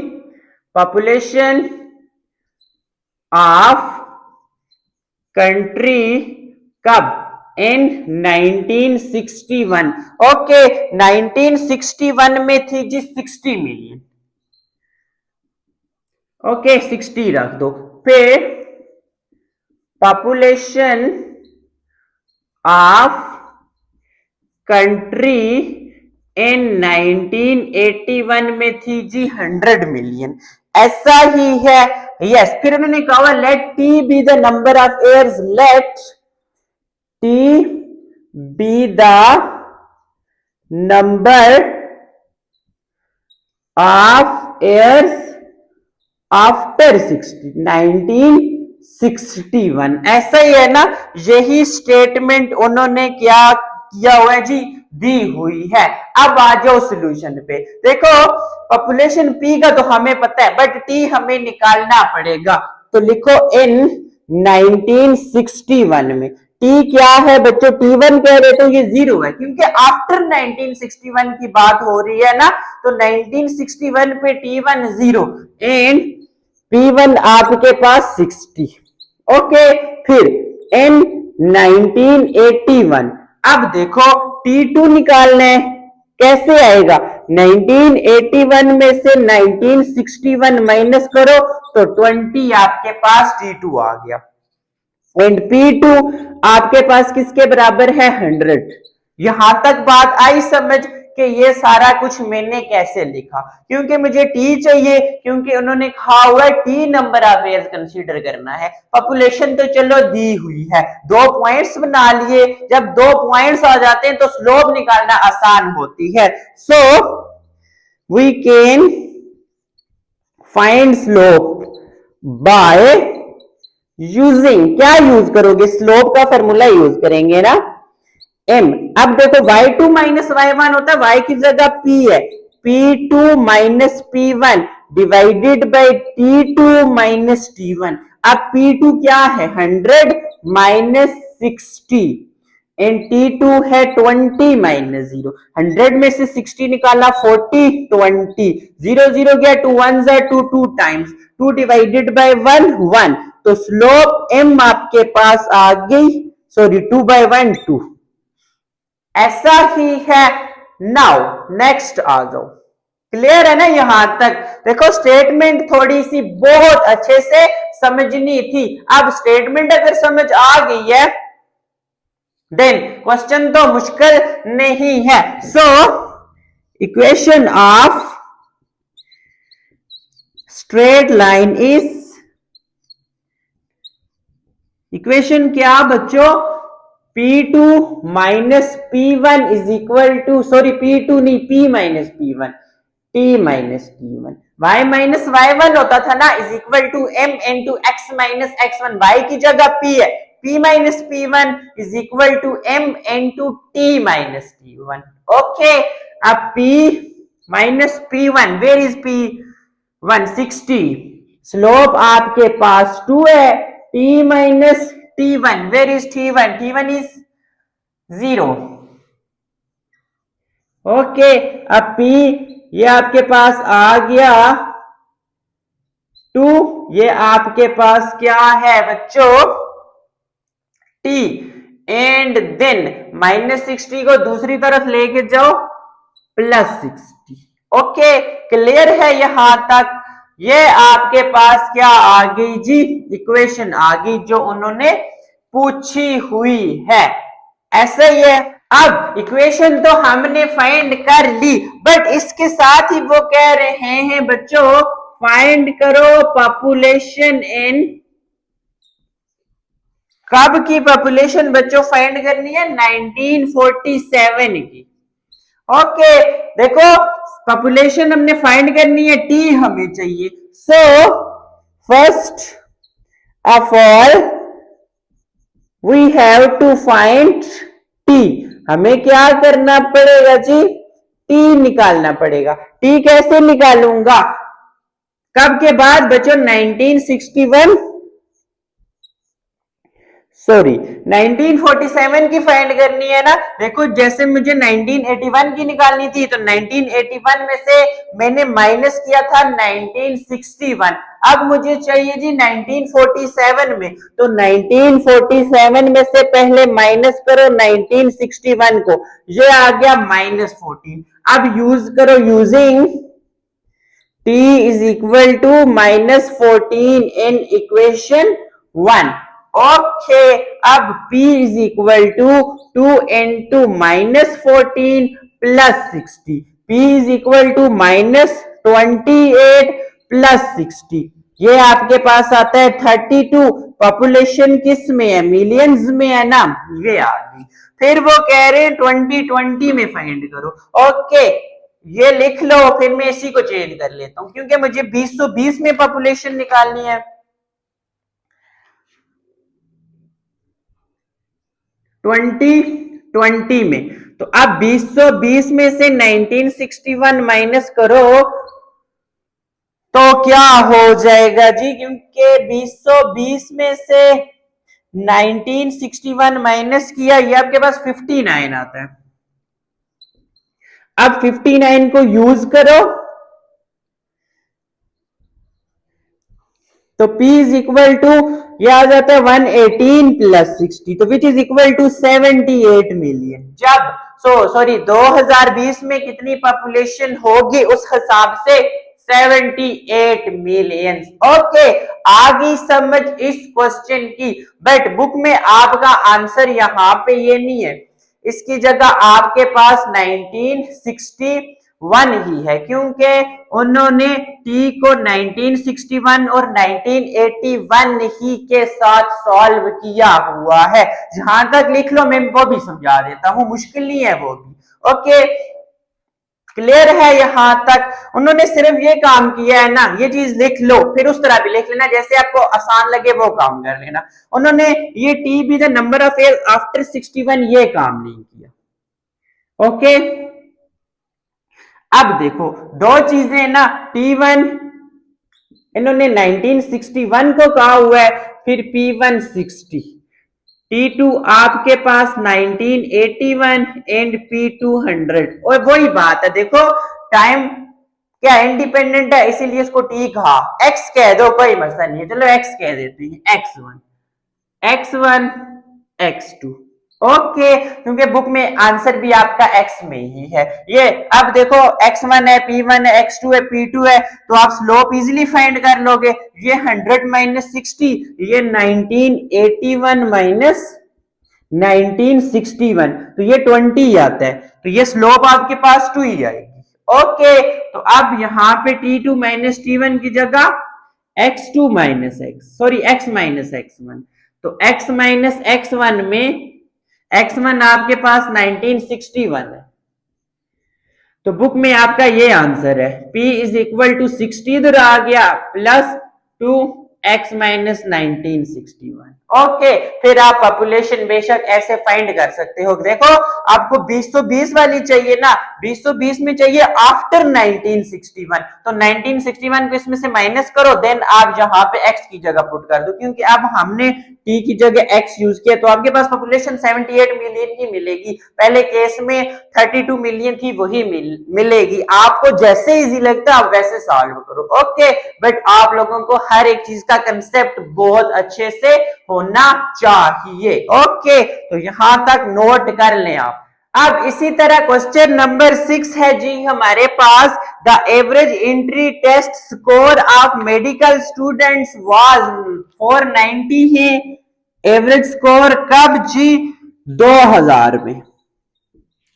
पॉपुलेशन ऑफ कंट्री कब, इन 1961। ओके, 1961 में थी जी 60 मिलियन। ओके 60 रख दो। फिर पॉपुलेशन ऑफ कंट्री इन 1981 में थी जी 100 मिलियन। ऐसा ही है, यस। फिर उन्होंने कहा let t be the number of years, let t be the number of years after 1961। ऐसा ही है ना, यही स्टेटमेंट उन्होंने क्या किया हुआ है जी, दी हुई है। अब आ जाओ सॉल्यूशन पे। देखो पॉपुलेशन पी का तो हमें पता है, बट टी हमें निकालना पड़ेगा। तो लिखो इन 1961 में टी क्या है बच्चों, T1 कह रहे तो ये 0 है, क्योंकि आफ्टर 1961 की बात हो रही है ना। तो 1961 पे T1 0 एंड P1 आपके पास 60। ओके, फिर इन 1981। अब देखो T2 निकालना है, कैसे आएगा, 1981 में से 1961 माइनस करो तो 20 आपके पास T2 आ गया। एंड P2 आपके पास किसके बराबर है, 100। यहां तक बात आई समझ कि ये सारा कुछ मैंने कैसे लिखा, क्योंकि मुझे टी चाहिए, क्योंकि उन्होंने कहा हुआ है t number of years consider करना है। पॉपुलेशन तो चलो दी हुई है, 2 पॉइंट्स बना लिए। जब 2 पॉइंट्स आ जाते हैं तो स्लोप निकालना आसान होती है। So we can find slope by using, क्या यूज करोगे, स्लोप का फॉर्मूला यूज करेंगे ना, m। अब देखो y2 माइनस y1 होता है, y की जगह p है, p2 minus p1 divided by t2 minus t1। अब p2 क्या है, 100 माइनस 60 एंड T2 है 20 माइनस 0। 100 में से 60 निकाला 40, 20, 0 0 गया, 2 1 2, 2 टाइम्स 2 डिवाइडेड बाय 1 1। तो स्लोप m आपके पास आ गई, सॉरी 2 बाय 1 2। ऐसा ही है। नाउ नेक्स्ट आ जाओ, क्लियर है ना यहां तक। देखो स्टेटमेंट थोड़ी सी बहुत अच्छे से समझनी थी। अब स्टेटमेंट अगर समझ आ गई है देन क्वेश्चन तो मुश्किल नहीं है। So equation of straight line is, equation क्या बच्चों, P2 minus P1 is equal to, sorry P2 नहीं, P minus P1, T minus T1। y minus y1 होता था ना, is equal to m into x minus x1। y की जगह p है, p minus P1 is equal to m into t minus T1। Okay, अब p minus P1, where is P1, 60। Slope आपके पास 2 है, t minus T1, where is T1? T1 is 0। Okay, अब P ये आपके पास आ गया 2, ये आपके पास क्या है बच्चों, T। एंड देन माइनस 60 को दूसरी तरफ लेके जाओ +60। ओके, क्लियर है यहां तक? ये आपके पास क्या आ गई जी, इक्वेशन आ गई जो उन्होंने पूछी हुई है। ऐसा ही है। अब इक्वेशन तो हमने फाइंड कर ली, बट इसके साथ ही वो कह रहे हैं बच्चों फाइंड करो पॉपुलेशन इन, कब की पॉपुलेशन बच्चों फाइंड करनी है? 1947 की। ओके, देखो पॉपुलेशन हमने फाइंड करनी है, टी हमें चाहिए। So first of all we have to find T. हमें क्या करना पड़ेगा जी? टी निकालना पड़ेगा। टी कैसे निकालूंगा? कब के बाद बच्चों? 1961 सॉरी 1947 की फाइंड करनी है ना। देखो जैसे मुझे 1981 की निकालनी थी, तो 1981 में से मैंने माइनस किया था 1961। अब मुझे चाहिए जी 1947 में, तो 1947 में से पहले माइनस करो 1961 को, ये आ गया -14। अब यूज करो using t is equal to -14 in equation 1। Okay, अब p is equal to 2 into -14 plus 60। p is equal to -28 plus 60। ये आपके पास आता है 32। पॉपुलेशन किस में है? मिलियंस में है ना, ये आ गई। फिर वो कह रहे हैं 2020 में फाइंड करो। ओके, ये लिख लो, फिर मैं इसी को चेंज कर लेता हूं क्योंकि मुझे 2020 में पॉपुलेशन निकालनी है। 2020 में, तो अब 2020 में से 1961 माइनस करो तो क्या हो जाएगा जी? क्योंकि 2020 में से 1961 माइनस किया, ये आपके पास 59 आता है। अब 59 को यूज करो तो P इज इक्वल टू, ये आ जाता है 118 प्लस 60, तो which is equal to 78 million. जब 2020 में कितनी पॉपुलेशन होगी उस हिसाब से 78 मिलियन। ओके, आ गई समझ इस क्वेश्चन की। बट बुक में आपका आंसर यहां पे ये नहीं है, इसकी जगह आपके पास 1961 ही है, क्योंकि उन्होंने टी को 1961 और 1981 ही के साथ सॉल्व किया हुआ है। जहां तक लिख लो, मैं वो भी समझा देता हूं, मुश्किल नहीं है वो भी। ओके, क्लियर है यहां तक? उन्होंने सिर्फ ये काम किया है ना, ये चीज लिख लो, फिर उस तरह भी लिख लेना जैसे आपको आसान लगे, वो काम कर लेना। उन्होंने ये T be the number of year after 61 ये काम नहीं किया। ओके, अब देखो दो चीजें ना, T1 इन्होंने 1961 को कहा हुआ है, फिर P1 60, T2 आपके पास 1981 एंड P2 100। और वही बात है, देखो टाइम क्या इंडिपेंडेंट है, इसीलिए इसको T कहा। X कह दो कोई मसला नहीं है, चलो X कह देते हैं, X1 X2। ओके, क्योंकि बुक में आंसर भी आपका x में ही है। ये अब देखो x1 है, p1 है, x2 है, p2 है, तो आप स्लोप इजीली फाइंड कर लोगे। ये 100 माइनस 60, ये 1981 माइनस 1961, तो ये 20 आता है, तो ये स्लोप आपके पास 2 ही आएगी। ओके, तो अब यहाँ पे t2 माइनस t1 की जगह x2 minus x minus x1, तो x माइनस x1 में x1 आपके पास 1961 है, तो बुक में आपका ये आंसर है। P इज इक्वल टू 60 इधर आ गया प्लस 2x माइनस 1961। ओके, फिर आप पॉपुलेशन बेशक ऐसे फाइंड कर सकते हो। देखो आपको 2020 वाली चाहिए ना, 2020 में चाहिए आफ्टर 1961, तो 1961 को इसमें से माइनस करो, देन आप जहां पे x की जगह पुट कर दो, क्योंकि अब हमने t की जगह x यूज किया, तो आपके पास पॉपुलेशन 78 मिलियन की मिलेगी। पहले केस में 32 मिलियन थी, वही मिलेगी। आपको जैसे इजी लगता है आप वैसे सॉल्व करो। ओके, बट आप लोगों को हर एक चीज का कंसेप्ट बहुत अच्छे से होना चाहिए। ओके, तो यहां तक नोट कर लें आप। अब इसी तरह क्वेश्चन नंबर 6 है जी हमारे पास, the average entry test score of medical students was 490 है। एवरेज स्कोर कब जी? 2000 में।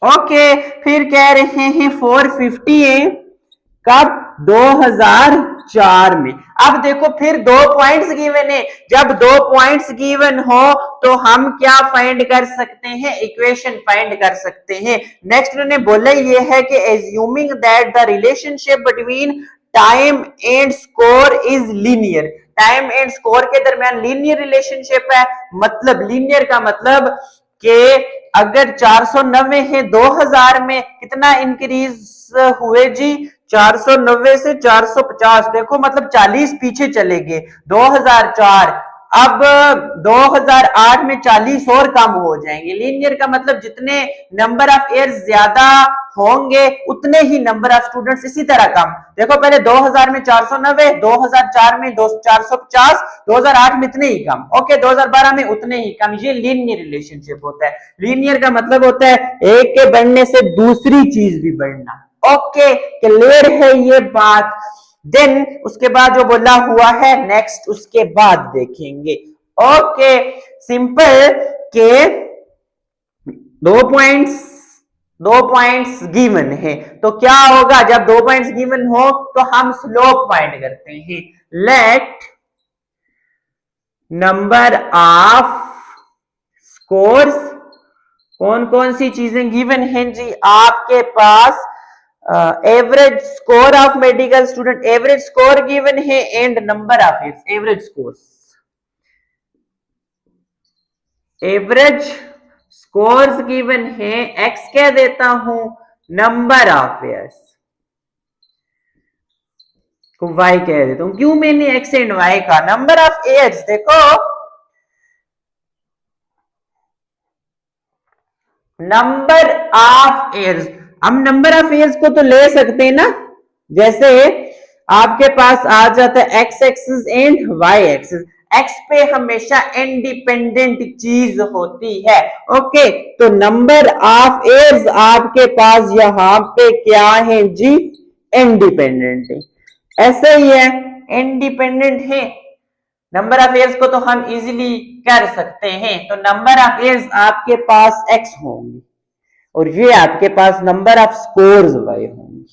ओके, फिर कह रहे हैं 450 है कब? 2004 में। अब देखो फिर 2 पॉइंट्स गिवन है, जब 2 पॉइंट्स गिवन हो तो हम क्या फाइंड कर सकते हैं? इक्वेशन फाइंड कर सकते हैं। नेक्स्ट उन्होंने बोला ये है कि assuming that the relationship between time and score is linear. Time and score के दरमियान लीनियर रिलेशनशिप है। मतलब लीनियर का मतलब कि अगर 490 है 2000 में कितना इंक्रीज हुए जी? 490 से 450, देखो मतलब 40 पीछे चले गए। 2004, अब 2008 में 40 और कम हो जाएंगे। लीनियर का मतलब जितने नंबर ऑफ ईयर्स ज्यादा होंगे उतने ही नंबर ऑफ स्टूडेंट्स इसी तरह कम। देखो पहले 2000 में 490, 2004 में 450, 2008 में इतने ही कम। ओके, 2012 में उतने ही कम। ये लीनियर रिलेशनशिप होता है। लीनियर का मतलब होता है एक के बढ़ने से दूसरी चीज भी बढ़ना। ओके, क्लियर है ये बात। देन उसके बाद जो बोला हुआ है नेक्स्ट उसके बाद देखेंगे। ओके, सिंपल के 2 पॉइंट्स गिवन है तो क्या होगा? जब 2 पॉइंट्स गिवन हो तो हम स्लोप फाइंड करते हैं। लेट नंबर ऑफ स्कोर्स, कौन कौन सी चीजें गिवन हैं जी आपके पास? Average score of medical student, average score given है and number of years. Average score, average scores given है, एक्स कह देता हूं, नंबर ऑफ ईयर्स को वाई कह देता हूं। क्यों मैंने एक्स एंड वाई का? नंबर ऑफ ईयर्स, देखो नंबर ऑफ ईयर्स, हम नंबर ऑफ ईयर्स को तो ले सकते हैं ना, जैसे आपके पास आ जाता है x axis and y axis. X पे हमेशा इंडिपेंडेंट चीज होती है। ओके, तो नंबर ऑफ ईयर्स आपके पास यहां पे क्या है जी? इंडिपेंडेंट है। ऐसे ही है, इंडिपेंडेंट है। नंबर ऑफ ईयर्स को तो हम इजीली कर सकते हैं। तो नंबर ऑफ ईयर्स आपके पास एक्स होंगे और ये आपके पास नंबर ऑफ स्कोर्स वाई होंगे।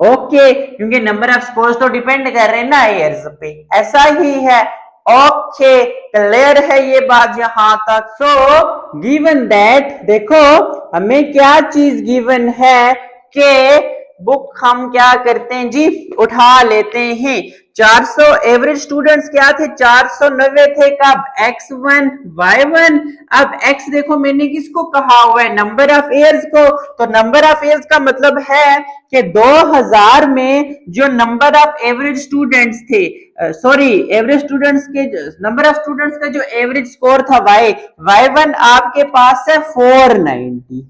ओके, क्योंकि नंबर ऑफ स्कोर्स तो डिपेंड कर रहे हैं ना ईयर्स पे। ऐसा ही है। ओके, क्लियर है ये बात यहां तक। सो गिवन दैट, देखो हमें क्या चीज गिवन है कि बुक हम क्या करते हैं जी? उठा लेते हैं। 400 एवरेज स्टूडेंट्स क्या थे? 490 थे कब? x1 y1। अब x देखो मैंने किसको कहा हुआ है? नंबर ऑफ ईयर्स को। तो नंबर ऑफ ईयर्स का मतलब है कि 2000 में जो नंबर ऑफ एवरेज स्टूडेंट्स थे, सॉरी एवरेज स्टूडेंट्स के नंबर ऑफ स्टूडेंट्स का जो एवरेज स्कोर था y1 आपके पास है 490।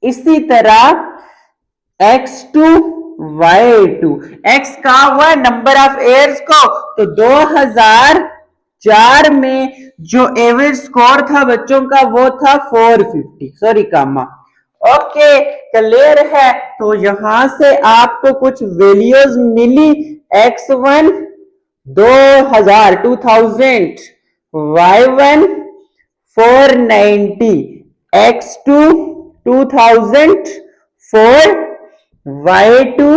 इसी तरह x2 y2, x कहा हुआ है नंबर ऑफ ईयर्स को। तो 2004 में जो एवरेज स्कोर था बच्चों का वो था 450, सॉरी कामा। ओके, क्लियर है। तो यहां से आपको कुछ वैल्यूज मिली। x1 2000 y1 490, x2 2004, y2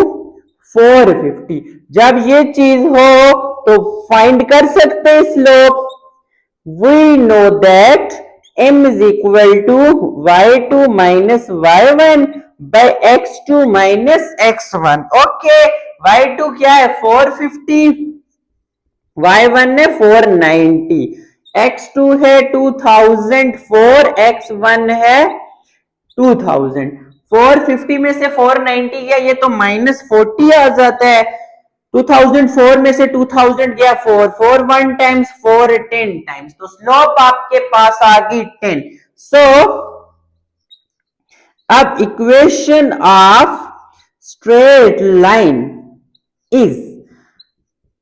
450। जब ये चीज हो तो फाइंड कर सकते हैं slope. We know that m is equal to y2 minus y1 by x2 minus x1। Okay, y2 क्या है? 450, y1 है 490, x2 है 2004, x1 है 2000। 450 में से 490 गया, ये तो -40 आ जाता है। 2004 में से 2000 गया 4 1 टाइम्स 4 10 टाइम्स, तो स्लोप आपके पास आ गई 10। सो अब equation of straight line is,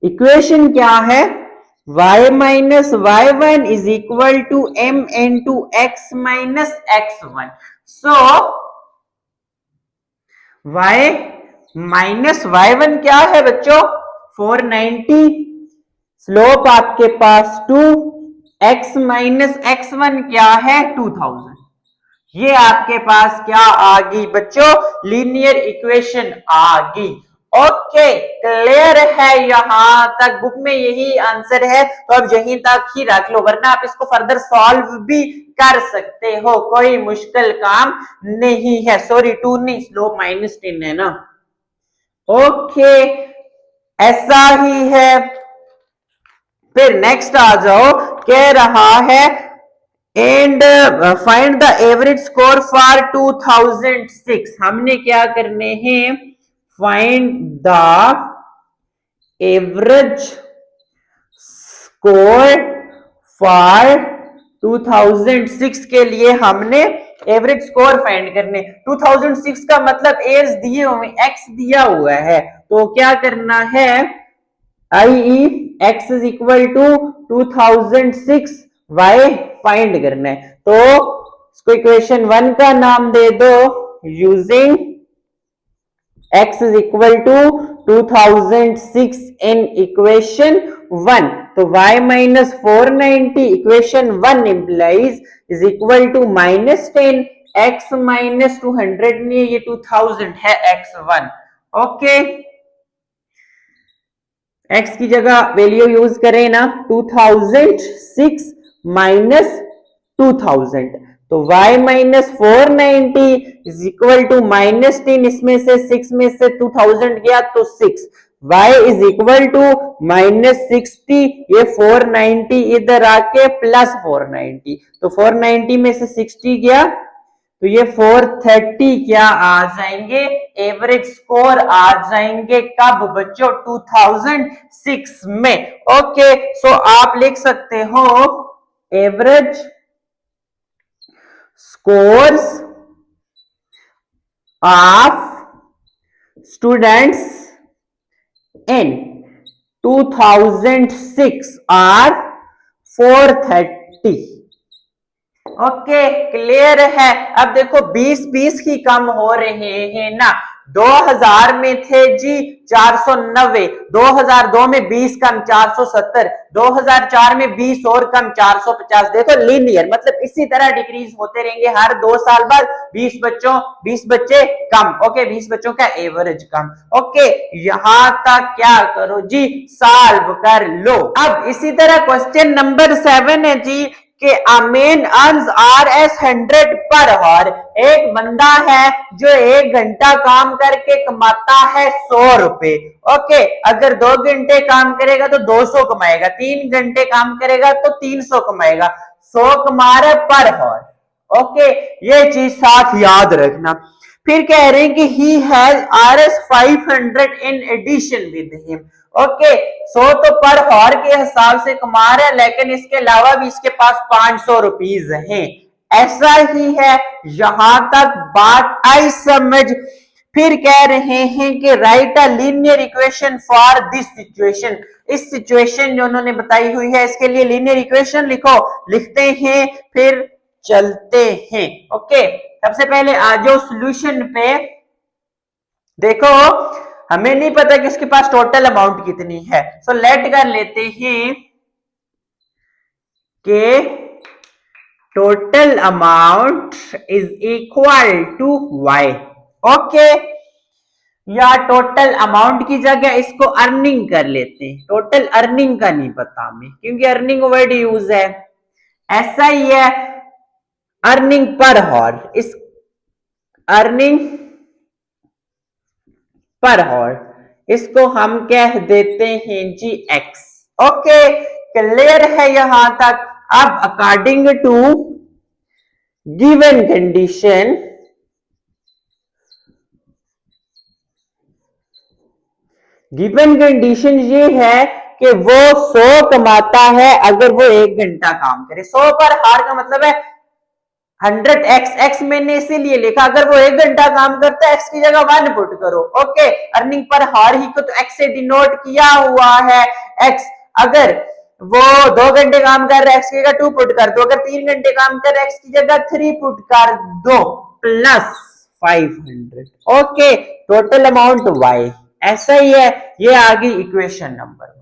equation क्या है? y minus y1 is equal to m into x minus x1। So y minus y1 क्या है बच्चों 490, स्लोप आपके पास 2, x माइनस x1 क्या है 2000। ये आपके पास क्या आ गई बच्चों लीनियर इक्वेशन आ गई। ओके क्लियर है यहां तक, बुक में यही आंसर है तो अब यहीं तक ही रख लो, वरना आप इसको फर्दर सॉल्व भी कर सकते हो, कोई मुश्किल काम नहीं है। सॉरी 2 नहीं, स्लोप -10 है ना। ओके ऐसा ही है। फिर नेक्स्ट आ जाओ, कह रहा है and find the average score for 2006। हमने क्या करने हैं find the average score for 2006 के लिए हमने एवरेज स्कोर फाइंड करने। 2006 का मतलब एज दिए हुए एक्स दिया हुआ है तो क्या करना है i.e. x is equal to 2006 y find करना है। तो इसको इक्वेशन 1 का नाम दे दो using x is equal to 2006 in equation 1। तो y minus 490 equation 1 implies is equal to -10, x minus 200 नहीं ये 2000 है x1। ओके x की जगह वैल्यू यूज करें ना 2006 माइनस 2000, तो y minus 490 is equal to -10, इसमें से 6 में से 2000 गया तो 6, y इज इक्वल टू -60, ये 490 इधर आके प्लस 490, तो 490 में से 60 गया तो ये 430 क्या आ जाएंगे एवरेज स्कोर आ जाएंगे कब बच्चों 2006 में। ओके सो आप लिख सकते हो average scores of students in 2006 are 430। Okay clear है। अब देखो 20-20 ही कम हो रहे हैं ना, 2000 में थे जी 490, 2002 में 20 कम 470, 2004 में 20 और कम 450। देखो लीनियर मतलब इसी तरह डिक्रीज होते रहेंगे, हर 2 साल बाद 20 बच्चे कम। ओके 20 बच्चों का एवरेज कम। ओके यहां तक क्या करो जी सॉल्व कर लो। अब इसी तरह क्वेश्चन नंबर 7 है जी कि a man earns Rs 100 per hour. एक बंदा है जो 1 घंटा काम करके कमाता है 100 रुपए। ओके अगर 2 घंटे काम करेगा तो 200 कमाएगा, 3 घंटे काम करेगा तो 300 कमाएगा, 100 कमा रहा है पर आवर। ओके ये चीज साथ याद रखना। फिर कह रहे हैं कि he has Rs 500 in addition with him। Okay 100 तो पर हॉर के हिसाब से कमा रहा है, लेकिन इसके अलावा भी इसके पास 500 रुपीज हैं। ऐसा ही है यहां तक बात आई समझ। फिर कह रहे हैं कि right a linear equation for this situation. इस सिचुएशन जो उन्होंने बताई हुई है इसके लिए लीनियर इक्वेशन लिखो। लिखते हैं फिर चलते हैं। ओके सबसे पहले आ जाओ सॉल्यूशन पे। देखो हमें नहीं पता कि इसके पास टोटल अमाउंट कितनी है, सो लेट कर लेते हैं कि total amount is equal to y। Okay या टोटल अमाउंट की जगह इसको अर्निंग कर लेते हैं। टोटल अर्निंग का नहीं पता हमें क्योंकि अर्निंग वर्ड यूज है। ऐसा ही है अर्निंग पर हॉर, इस अर्निंग पर हॉर इसको हम कह देते हैं जी x। ओके क्लियर है यहां तक। अब अकॉर्डिंग टू गिवन कंडीशन ये है कि वो 100 कमाता है अगर वो 1 घंटा काम करे। 100 पर हार का मतलब है 100x मैंने इसीलिए लिखा, अगर वो 1 घंटा काम करता है x की जगह 1 पुट करो। ओके अर्निंग पर हार ही को तो x से डिनोट किया हुआ है x। अगर वो 2 घंटे काम कर रहा है x की जगह 2 पुट कर दो, अगर 3 घंटे काम कर रहा है x की जगह 3 पुट कर दो, plus 500। Okay, total amount y ऐसा ही है। ये आ गई इक्वेशन नंबर 1।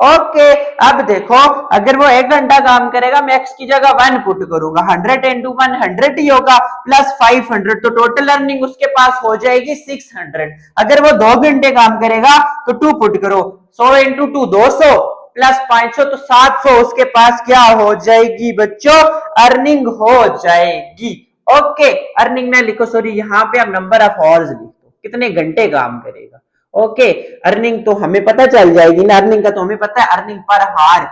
ओके, अब देखो अगर वो 1 घंटा काम करेगा, मैं x की जगह 1 पुट करूंगा, 100 इंटू 1 100 ही होगा, प्लस 500, तो टोटल अर्निंग उसके पास हो जाएगी 600। अगर वो 2 घंटे काम करेगा तो 2 पुट करो, 100 इंटू 2 200, प्लस 500 तो 700 उसके पास क्या हो जाएगी बच्चों, अर्निंग हो जाएगी। ओके, अर्निंग ना लिखो, सॉरी, यहाँ पे आप नंबर ऑफ आवर्स लिखो, कितने घंटे काम करेगा। ओके, अर्निंग तो हमें पता चल जाएगी ना, अर्निंग का तो हमें पता है, अर्निंग पर हार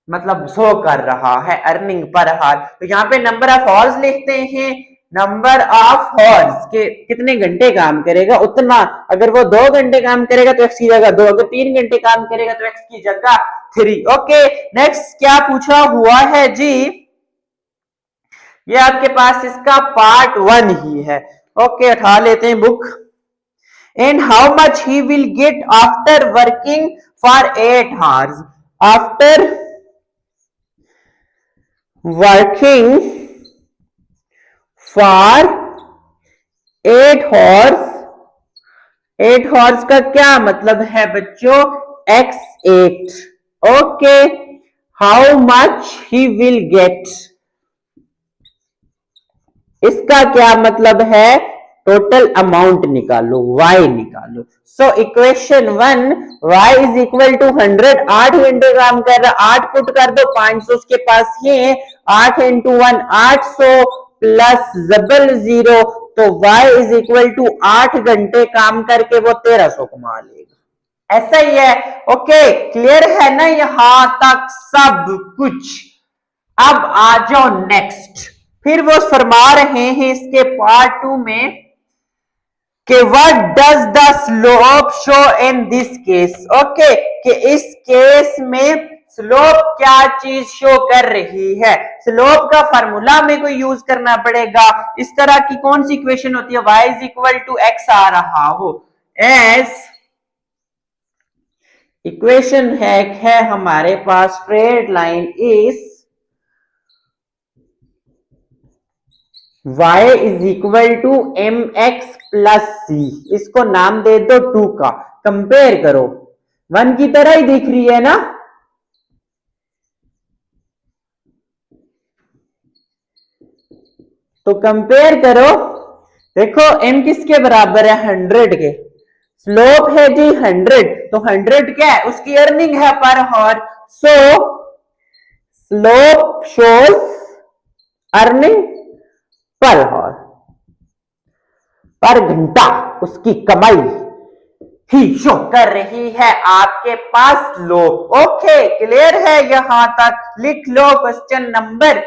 मतलब शो कर रहा है, अर्निंग पर हार। तो यहाँ पे नंबर ऑफ आवर्स लिखते हैं, नंबर ऑफ आवर्स के कितने घंटे काम करेगा उतना। अगर वो 2 घंटे काम करेगा तो x की जगह 2, अगर 3 घंटे काम करेगा तो x की जगह 3। ओके, नेक्स्ट क्या पूछा हुआ है जी, ये आपके पास इसका पार्ट 1 ही है। ओके, उठा लेते हैं book. And how much he will get after working for 8 hours? After working for 8 hours, 8 hours का क्या मतलब है बच्चों, x8। Okay, how much he will get, इसका क्या मतलब है, टोटल अमाउंट निकालो, y निकालो। So equation 1, y is equal to 100, 8 घंटे काम कर रहा, 8 पुट कर दो, 500 उसके पास ये, 8 इंटू 1 800 प्लस डबल 0, तो y इज इक्वल टू 8 घंटे काम करके वो 1300 कमा लेगा। ऐसा ही है। ओके, क्लियर है ना यहां तक सब कुछ। अब आ जाओ नेक्स्ट, फिर वो फरमा रहे हैं इसके पार्ट 2 में कि what does the slope show in this case. Okay, कि इस केस में स्लोप क्या चीज शो कर रही है। स्लोप का फार्मूला में कोई यूज करना पड़ेगा। इस तरह की कौन सी इक्वेशन होती है, y is equal to x आ रहा हो, एज इक्वेशन है हमारे पास straight line is y is equal to m x plus c, इसको नाम दे दो 2 का। कंपेयर करो, 1 की तरह ही दिख रही है ना, तो कंपेयर करो। देखो m किसके बराबर है, 100 के। स्लोप है जी 100, तो 100 क्या है, उसकी अर्निंग है per hour. So slope shows earning per hour, per घंटा उसकी कमाई ही शो कर रही है आपके पास स्लोप। ओके, क्लियर है यहां तक, लिख लो क्वेश्चन नंबर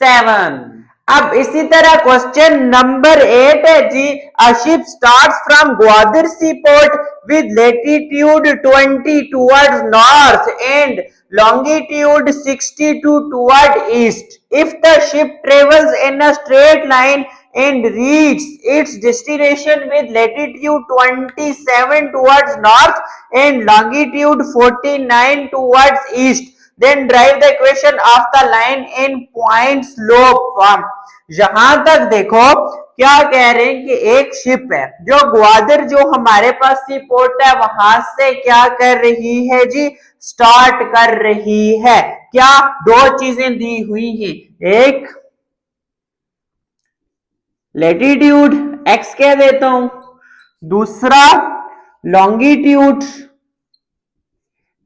7। अब इसी तरह क्वेश्चन नंबर 8 है जी, a ship starts from Gwadar sea port with latitude 20 towards north and longitude 62 toward east. If the ship travels in a straight line and reaches its destination with latitude 27 towards north and longitude 49 towards east, then drive the equation of the line in point slope form. यहां तक देखो क्या कह रहे हैं कि एक ship है जो ग्वादर, जो हमारे पास सी पोर्ट है, वहां से क्या कर रही है जी, स्टार्ट कर रही है। क्या, 2 चीजें दी हुई हैं, एक लेटीट्यूड x कह देता हूं, दूसरा लॉन्गिट्यूड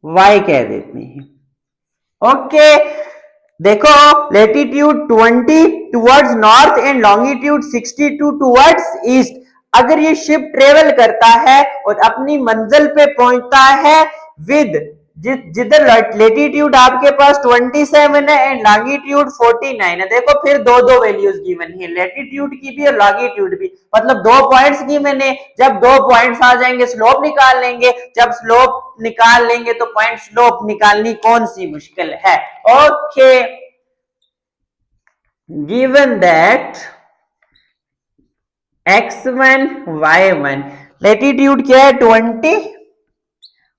y कह देते हैं। ओके, देखो latitude 20 towards north and longitude 62 towards east. अगर ये शिप ट्रेवल करता है और अपनी मंजिल पे पहुंचता है विद, जिधर लेटीट्यूड आपके पास 27 है एंड लॉन्गिट्यूड 49 है। देखो फिर दो वैल्यूज गिवन है, लेटीट्यूड की भी और लॉन्गिट्यूड भी, मतलब 2 पॉइंट्स गिवन है। जब 2 पॉइंट्स आ जाएंगे स्लोप निकाल लेंगे, जब स्लोप निकाल लेंगे तो पॉइंट स्लोप निकालनी कौन सी मुश्किल है। Okay, given that x1 y1, latitude क्या है 20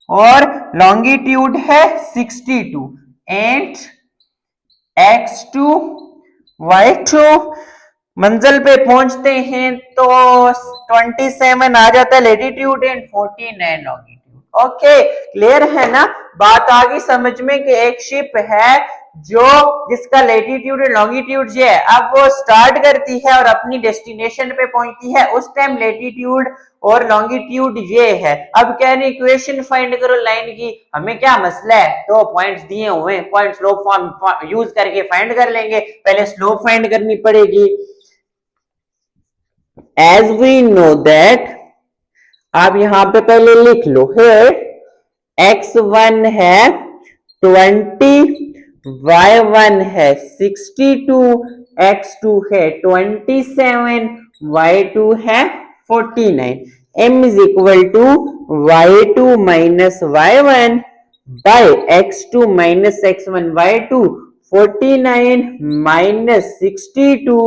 और लॉन्गिट्यूड है 62 एंड x2 y2 मंजिल पे पहुंचते हैं तो 27 आ जाता है latitude and 49 longitude. Okay, clear है ना? बात आ गई समझ में कि एक शिप है जो जिसका लेटीट्यूड एंड लॉन्गिट्यूड ये है, अब वो स्टार्ट करती है और अपनी डेस्टिनेशन पे पहुंचती है, उस टाइम लेटीट्यूड और लॉन्गिट्यूड ये है। अब कह रहे इक्वेशन फाइंड करो लाइन की, हमें क्या मसला है, तो पॉइंट्स दिए हुए हैं, पॉइंट स्लोप फॉर्म यूज करके फाइंड कर लेंगे। पहले स्लोप फाइंड करनी पड़ेगी। एज वी नो दैट, आप यहां पे पहले लिख लो है x1 है 20, y1 है 62, x2 है 27, y2 है 49। m is equal to y2 minus y1 by x2 minus x1 y2, 49 minus 62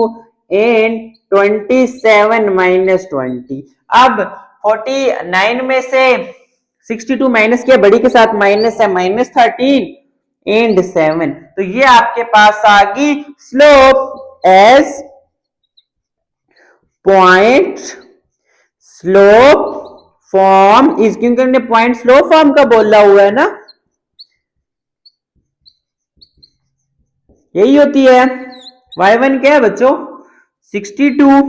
and 27 minus 20। अब 49 में से 62 माइनस किया, बड़ी के साथ माइनस है, माइनस 13 एंड 7। तो ये आपके पास आ गई slope as point slope form is, क्योंकि हमने पॉइंट स्लोप फॉर्म का बोला हुआ है ना, यही होती है। y1 क्या है बच्चों 62,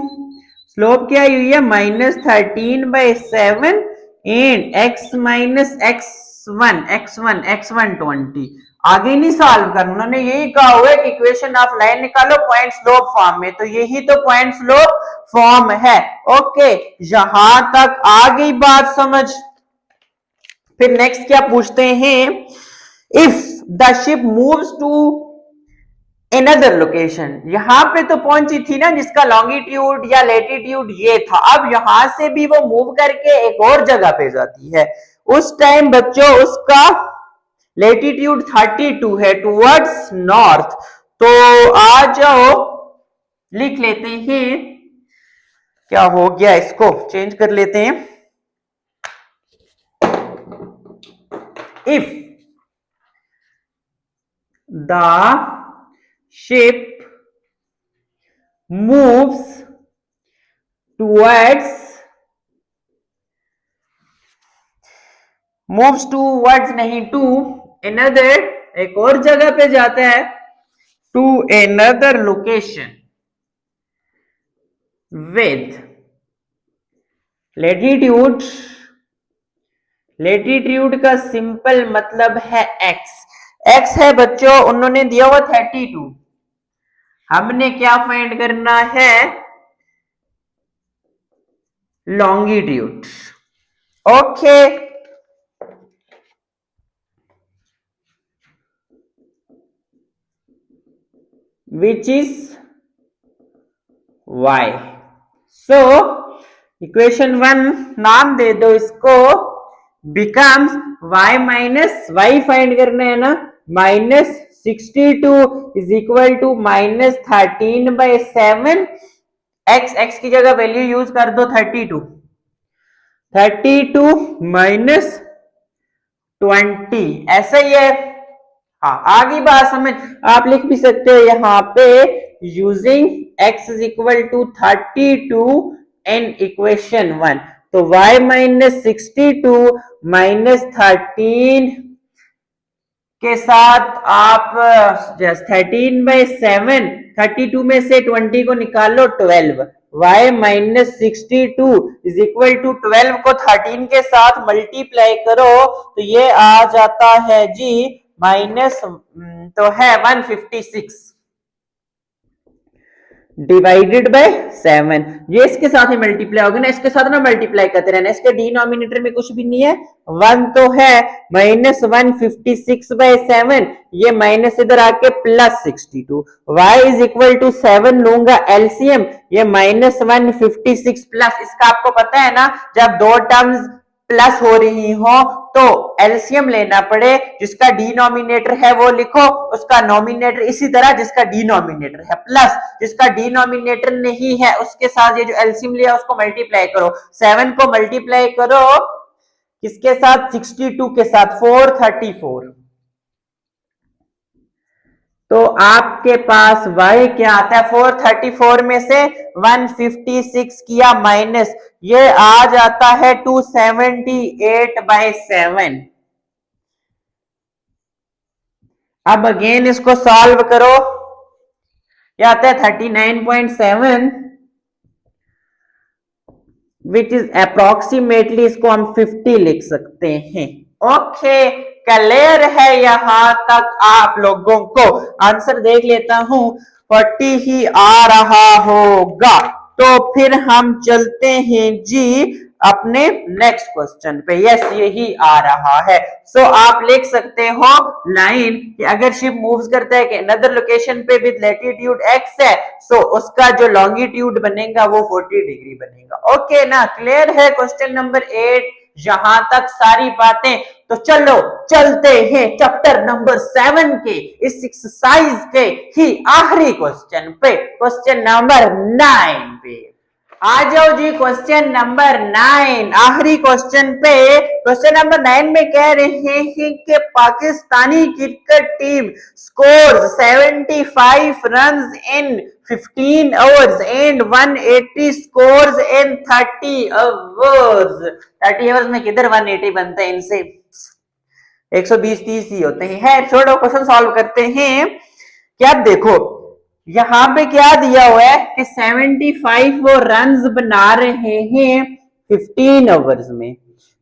स्लोप क्या आई हुई है minus 13/7 and x minus x1 20। आगे नहीं सॉल्व करना, उन्होंने यही कहा हुआ है कि इक्वेशन ऑफ लाइन निकालो पॉइंट स्लोप फॉर्म में, तो यही तो पॉइंट स्लोप फॉर्म है। ओके, यहां तक आ गई बात समझ। फिर नेक्स्ट क्या पूछते हैं, if the ship moves to another location, यहां पे तो पहुंची थी ना जिसका लॉन्गिट्यूड या लेटीट्यूड ये था, अब यहां से भी वो मूव करके एक और जगह पे जाती है, उस टाइम बच्चों उसका लेटीट्यूड 32 है टुवर्ड्स नॉर्थ। तो आ जाओ लिख लेते हैं, क्या हो गया, इसको चेंज कर लेते हैं। If the ship moves towards नहीं टू another, एक और जगह पे जाता है, to another location with latitude, latitude का सिंपल मतलब है x है बच्चों, उन्होंने दिया हुआ 32, हमने क्या फाइंड करना है longitude. Okay, which is y। so equation 1 नाम दे दो इसको, becomes y minus y find करना है ना, minus 62 is equal to minus 13/7, x की जगह वैल्यू यूज कर दो 32 माइनस 20, ऐसा ही है। हाँ, आगे बात समझ, आप लिख भी सकते हो यहाँ पे using x is equal to 32 and equation 1, तो y माइनस 62 माइनस 13 के साथ आप 13/7, 32 में से 20 को निकालो 12, y minus 62 is equal to 12 को 13 के साथ मल्टीप्लाई करो तो ये आ जाता है जी माइनस, तो है 156 डिवाइडेड बाय 7, ये इसके साथ ही मल्टीप्लाई होगा ना, इसके साथ ना मल्टीप्लाई करते रहना, इसके डिनोमिनेटर में कुछ भी नहीं है, 1 तो है, माइनस 156/7, ये माइनस इधर आके plus 62, y is equal to 7 लूंगा एलसीएम, ये माइनस 156 प्लस, इसका आपको पता है ना जब दो टर्म्स प्लस हो रही हो तो एलसीएम लेना पड़े, जिसका डिनोमिनेटर है वो लिखो, उसका नोमिनेटर इसी तरह, जिसका डिनोमिनेटर है प्लस, जिसका डिनोमिनेटर नहीं है उसके साथ ये जो एलसीएम लिया उसको मल्टीप्लाई करो, 7 को मल्टीप्लाई करो किसके साथ 62 के साथ 434, तो आपके पास y क्या आता है, 434 में से 156 किया माइनस, ये आ जाता है 278/7। अब अगेन इसको सॉल्व करो, ये आता है 39.7, विच इज अप्रोक्सीमेटली, इसको हम 50 लिख सकते हैं। ओके, क्लियर है यहां तक आप लोगों को? आंसर देख लेता हूं, 40 ही आ रहा होगा। तो फिर हम चलते हैं जी अपने नेक्स्ट क्वेश्चन पे। यस, यही आ रहा है। सो आप लिख सकते हो लाइन कि अगर शिप मूव्स करता है कि अनदर लोकेशन पे विद लैटिट्यूड एक्स है, सो उसका जो लॉन्गिट्यूड बनेगा वो 40 डिग्री बनेगा। ओके ना, क्लियर है क्वेश्चन नंबर 8 यहां तक सारी बातें? तो चलो चलते हैं चैप्टर नंबर 7 के इस एक्सरसाइज के ही आखिरी क्वेश्चन पे, क्वेश्चन नंबर 9 पे। आ जाओ जी क्वेश्चन नंबर 9, आखिरी क्वेश्चन पे। क्वेश्चन नंबर 9 में कह रहे हैं कि Pakistani cricket team scores 75 runs in 15 hours and 180 scores in 30 hours. 30 hours में किधर 180 बनते हैं, इनसे 120-30 ही होते हैं। है, छोड़ो, क्वेश्चन सॉल्व करते हैं। क्या देखो यहां पे क्या दिया हुआ है कि 75 वो रन्स बना रहे हैं 15 आवर्स में,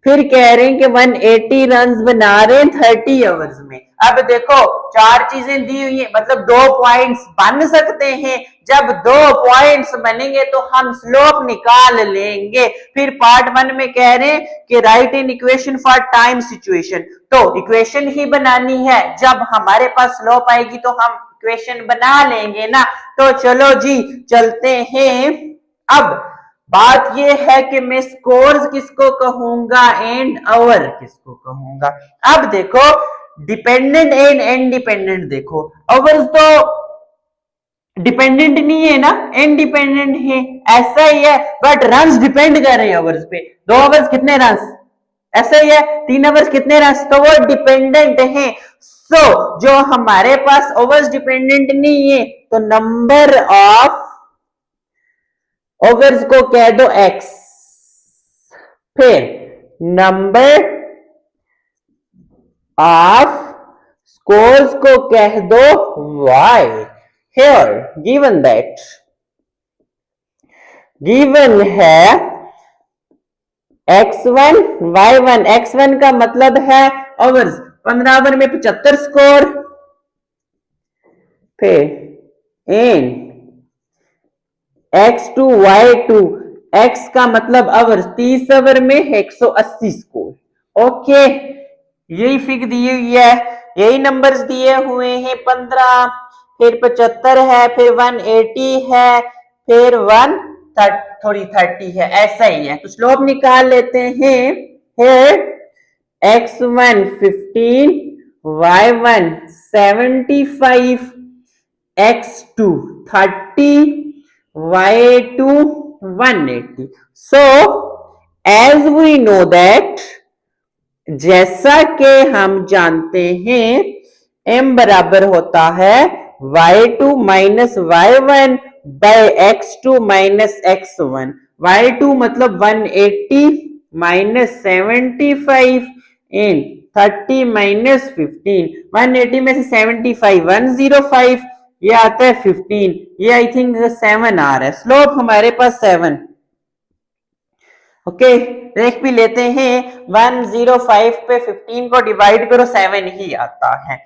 फिर कह रहे हैं कि 180 रन्स बना रहे हैं 30 आवर्स में। अब देखो चार चीजें दी हुई है, मतलब 2 पॉइंट्स बन सकते हैं। जब 2 पॉइंट्स बनेंगे तो हम स्लोप निकाल लेंगे। फिर पार्ट 1 में कह रहे हैं कि right in equation for time situation, तो इक्वेशन ही बनानी है। जब हमारे पास स्लोप आएगी तो हम इक्वेशन बना लेंगे ना। तो चलो जी चलते हैं। अब बात यह है कि मैं स्कोर्स किसको कहूंगा एंड आवर किसको कहूंगा। अब देखो डिपेंडेंट एंड इंडिपेंडेंट, देखो आवर्स तो डिपेंडेंट नहीं है ना, इंडिपेंडेंट है, ऐसा ही है। बट रन्स डिपेंड कर रहे हैं आवर्स पे। 2 आवर्स कितने रन्स, ऐसा ही है। 3 आवर्स कितने रन्स, तो वो डिपेंडेंट है। सो जो हमारे पास ओवर्स डिपेंडेंट नहीं है, तो नंबर ऑफ ओवर्स को कह दो x, फिर नंबर ऑफ स्कोर्स को कह दो y। Here given that, given है x1 y1। x1 का मतलब है ओवर्स, 15 ओवर में 75 स्कोर, फिर इन x2 y2, x का मतलब ओवर, 30 ओवर में 180 स्कोर। ओके, यही फिग दी हुई है, यही नंबर्स दिए हुए हैं। 15, फिर 75 है, फिर 180 है, फिर 130 है, ऐसा ही है। तो स्लोप निकाल लेते हैं। फिर x1 15, y1 75, x2 30, y2 180। So as we know that, जैसा कि हम जानते हैं m बराबर होता है y2 minus y1 by x2 minus x1। y2 मतलब 180 माइनस 75 इन 30 माइनस 15। 180 में से 75 105, ये आता है 15, ये आई थिंक 7 आ रहा है। स्लोप हमारे पास 7। ओके, देख भी लेते हैं। 105 पे 15 को डिवाइड करो, 7 ही आता है।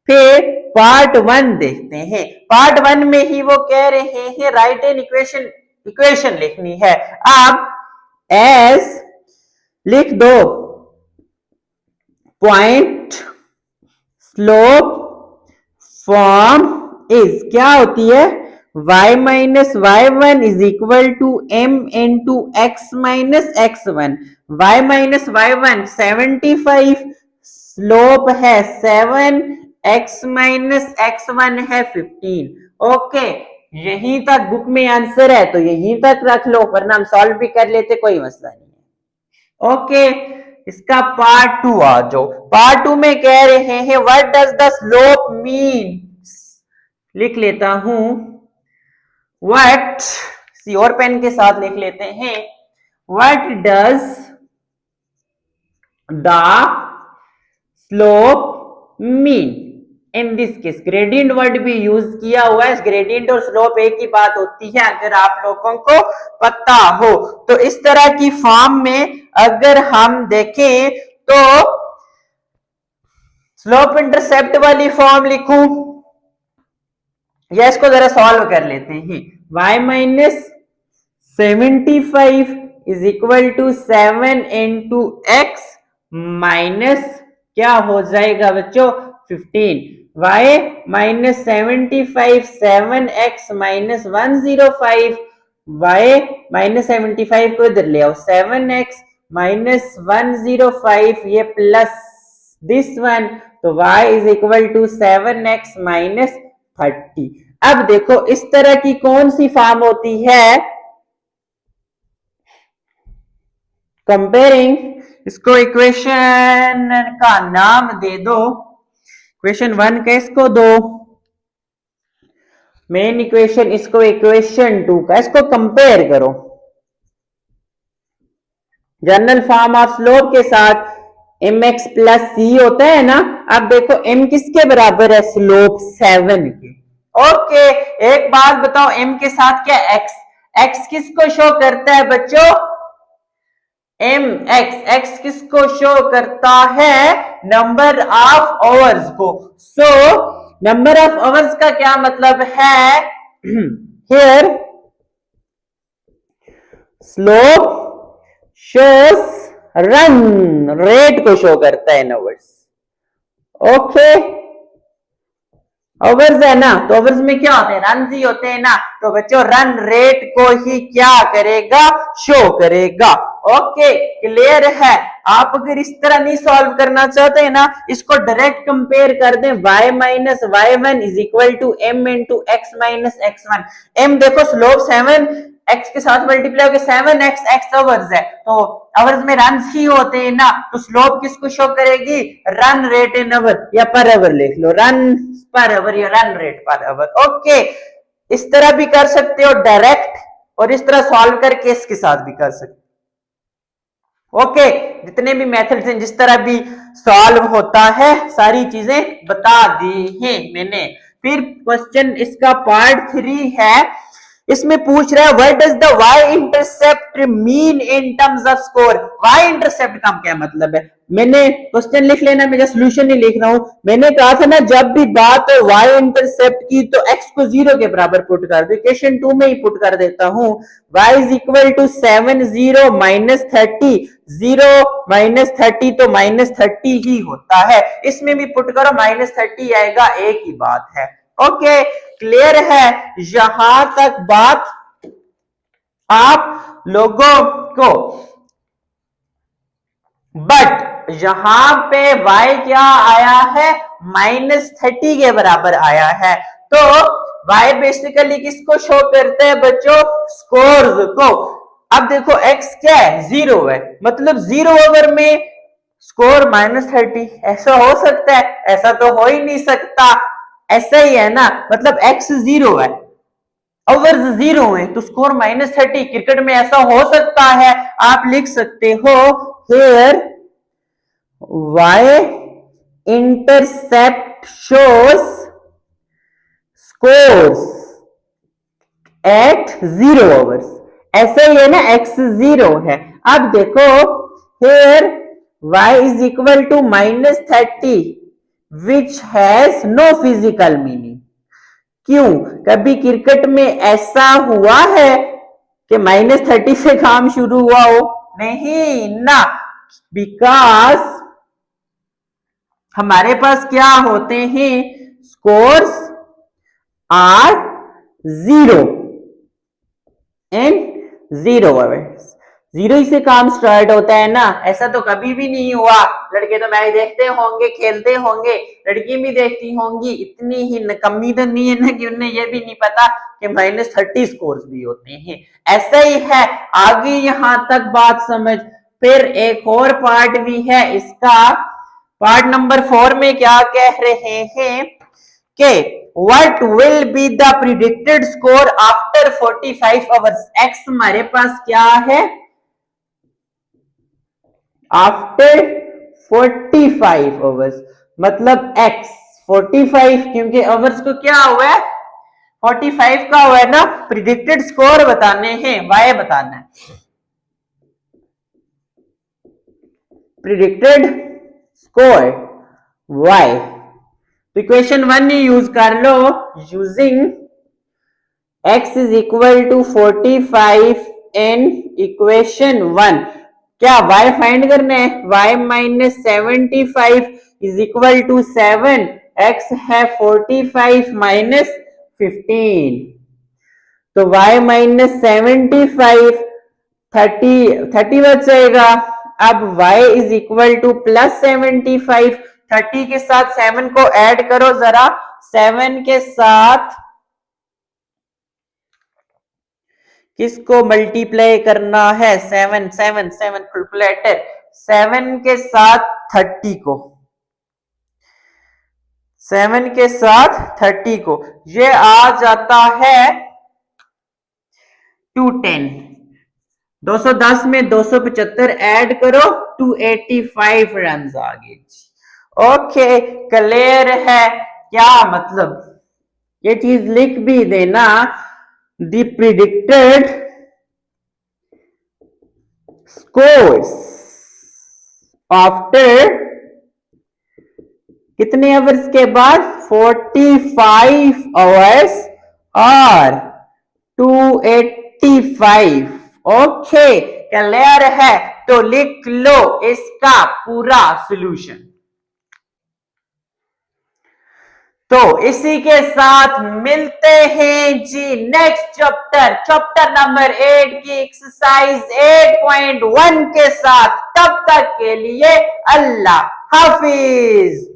फिर पार्ट 1 देखते हैं। पार्ट 1 में ही वो कह रहे हैं राइट एन इक्वेशन, इक्वेशन लिखनी है। अब एस लिख दो, पॉइंट स्लोप फॉर्म इज क्या होती है, y minus y1 is equal to m into x minus x1। y minus y1 75, slope है 7, x माइनस x1 है 15। ओके, यहीं तक बुक में आंसर है तो यहीं तक रख लो, वरना हम सॉल्व भी कर लेते, कोई मसला नहीं है। ओके, इसका पार्ट 2 आ जाओ। पार्ट 2 में कह रहे हैं what does the slope mean. लिख लेता हूं व्हाट, किसी और पेन के साथ लिख लेते हैं, what does the slope mean in this case. Gradient word भी यूज किया हुआ है, ग्रेडियंट और स्लोप एक ही बात होती है अगर आप लोगों को पता हो तो। इस तरह की फॉर्म में अगर हम देखें तो स्लोप इंटरसेप्ट वाली फॉर्म लिखूं या इसको जरा सॉल्व कर लेते हैं। y minus 75 is equal to 7 into x minus क्या हो जाएगा बच्चों 15। y minus 75 7x minus 105, y minus 75 को इधर ले आओ 7x माइनस 105 ये प्लस दिस वन, तो y is equal to 7x minus 30। अब देखो इस तरह की कौन सी फॉर्म होती है कंपेयरिंग, इसको इक्वेशन का नाम दे दो, इक्वेशन 1 का इसको दो मेन इक्वेशन, इसको इक्वेशन 2 का, इसको कंपेयर करो जनरल फॉर्म ऑफ स्लोप के साथ mx प्लस सी होता है ना। अब देखो m किसके बराबर है, स्लोप 7 के। ओके एक बात बताओ m के साथ क्या x, x किसको शो करता है बच्चों, x किसको शो करता है, नंबर ऑफ आवर्स को। सो नंबर ऑफ आवर्स का क्या मतलब है here slope shows run rate को शो करता है इन आवर्स। ओके आवर्स है ना, तो आवर्स में क्या होते हैं, रन ही होते हैं ना, तो बच्चों रन रेट को ही क्या करेगा, शो करेगा। ओके क्लियर है। आप अगर इस तरह नहीं सॉल्व करना चाहते हैं ना, इसको डायरेक्ट कंपेयर कर दें, y minus y1 is equal to m into x minus x1। m देखो स्लोप 7 x के साथ मल्टीप्लाई होकर 7x x आवर्स है, तो आवर्स में रन ही होते हैं ना, तो स्लोप किसको शो करेगी, रन रेट इन आवर या पर आवर लिख लो, रन पर आवर या run rate per hour. Okay इस तरह भी कर सकते हो डायरेक्ट, और इस तरह सॉल्व करके इसके साथ भी कर सकते हो। ओके जितने भी मेथड्स हैं जिस तरह भी सॉल्व होता है सारी चीजें बता दी हैं मैंने। फिर क्वेश्चन इसका पार्ट 3 है, इसमें पूछ रहा है what does the y intercept mean in terms off score. y intercept का क्या मतलब है, मैंने क्वेश्चन लिख लेना, मैं सॉल्यूशन नहीं लिख रहा हूं। मैंने कहा था ना जब भी बात हो y इंटरसेप्ट की तो x को 0 के बराबर पुट कर दो, इक्वेशन 2 में ही पुट कर देता हूं, y is equal to 7 0 minus 30, 0 minus 30 तो माइनस 30 ही होता है, इसमें भी पुट करो माइनस 30 आएगा, एक ही बात है। ओके क्लियर है यहां तक बात आप लोगों को। बट यहां पे y क्या आया है, माइनस 30 के बराबर आया है, तो y बेसिकली किसको शो करते हैं बच्चों, स्कोर्स को। अब देखो x क्या है, 0 है, मतलब 0 ओवर में स्कोर माइनस 30, ऐसा हो सकता है, ऐसा तो हो ही नहीं सकता, ऐसा ही है ना, मतलब x 0 है, ओवर्स 0 है, तो स्कोर माइनस 30, क्रिकेट में ऐसा हो सकता है। आप लिख सकते हो here y intercept shows scores at 0 overs, ऐसा ही है ना, x 0 है। अब देखो here y is equal to minus 30 which has no physical meaning। क्यों, कभी क्रिकेट में ऐसा हुआ है कि माइनस 30 से काम शुरू हुआ हो, नहीं ना, बिकॉज हमारे पास क्या होते हैं, स्कोर्स आर 0 एंड 0 आवर्स, 0 ही से काम स्टार्ट होता है ना, ऐसा तो कभी भी नहीं हुआ। लड़के तो मैच देखते होंगे, खेलते होंगे, लड़की भी देखती होंगी, इतनी ही नकम्मी तो नहीं है ना कि उन्हें ये भी नहीं पता कि माइनस 30 स्कोर्स भी होते हैं, ऐसा ही है। आगे यहां तक बात समझ। फिर एक और पार्ट भी है इसका, पार्ट नंबर 4 में क्या कह रहे हैं के what will be the predicted score after 45 hours. X हमारे पास क्या है, आफ्टर 45 आवर्स, मतलब एक्स 45, क्योंकि आवर्स को क्या हुआ है 45 का हुआ है ना, प्रिडिक्टेड स्कोर बताने हैं, वाई बताना है, प्रिडिक्टेड स्कोर वाई। तो इक्वेशन 1 यूज कर लो, using x is equal to 45 in equation 1। क्या y फाइंड करना है, y minus 75 is equal to 7, x है 45 माइनस 15, तो y माइनस 75 30 बच जाएगा। अब y is equal two plus 75, 30 के साथ 7 को ऐड करो जरा, 7 के साथ किसको मल्टीप्लाई करना है, 7 7 7 कैलकुलेटर, 7 के साथ 30 को, 7 के साथ 30 को, ये आ जाता है 210, 210 में 275 ऐड करो, 285 रन आ गए। ओके क्लियर है, क्या मतलब ये चीज लिख भी देना, द प्रिडिक्टेड स्कोर्स आफ्टर कितने आवर्स के बाद, 45 आवर्स और 285। ओके क्लियर है, तो लिख लो इसका पूरा सॉल्यूशन। तो इसी के साथ मिलते हैं जी नेक्स्ट चैप्टर, चैप्टर नंबर 8 की एक्सरसाइज 8.1 के साथ। तब तक के लिए अल्लाह हाफिज।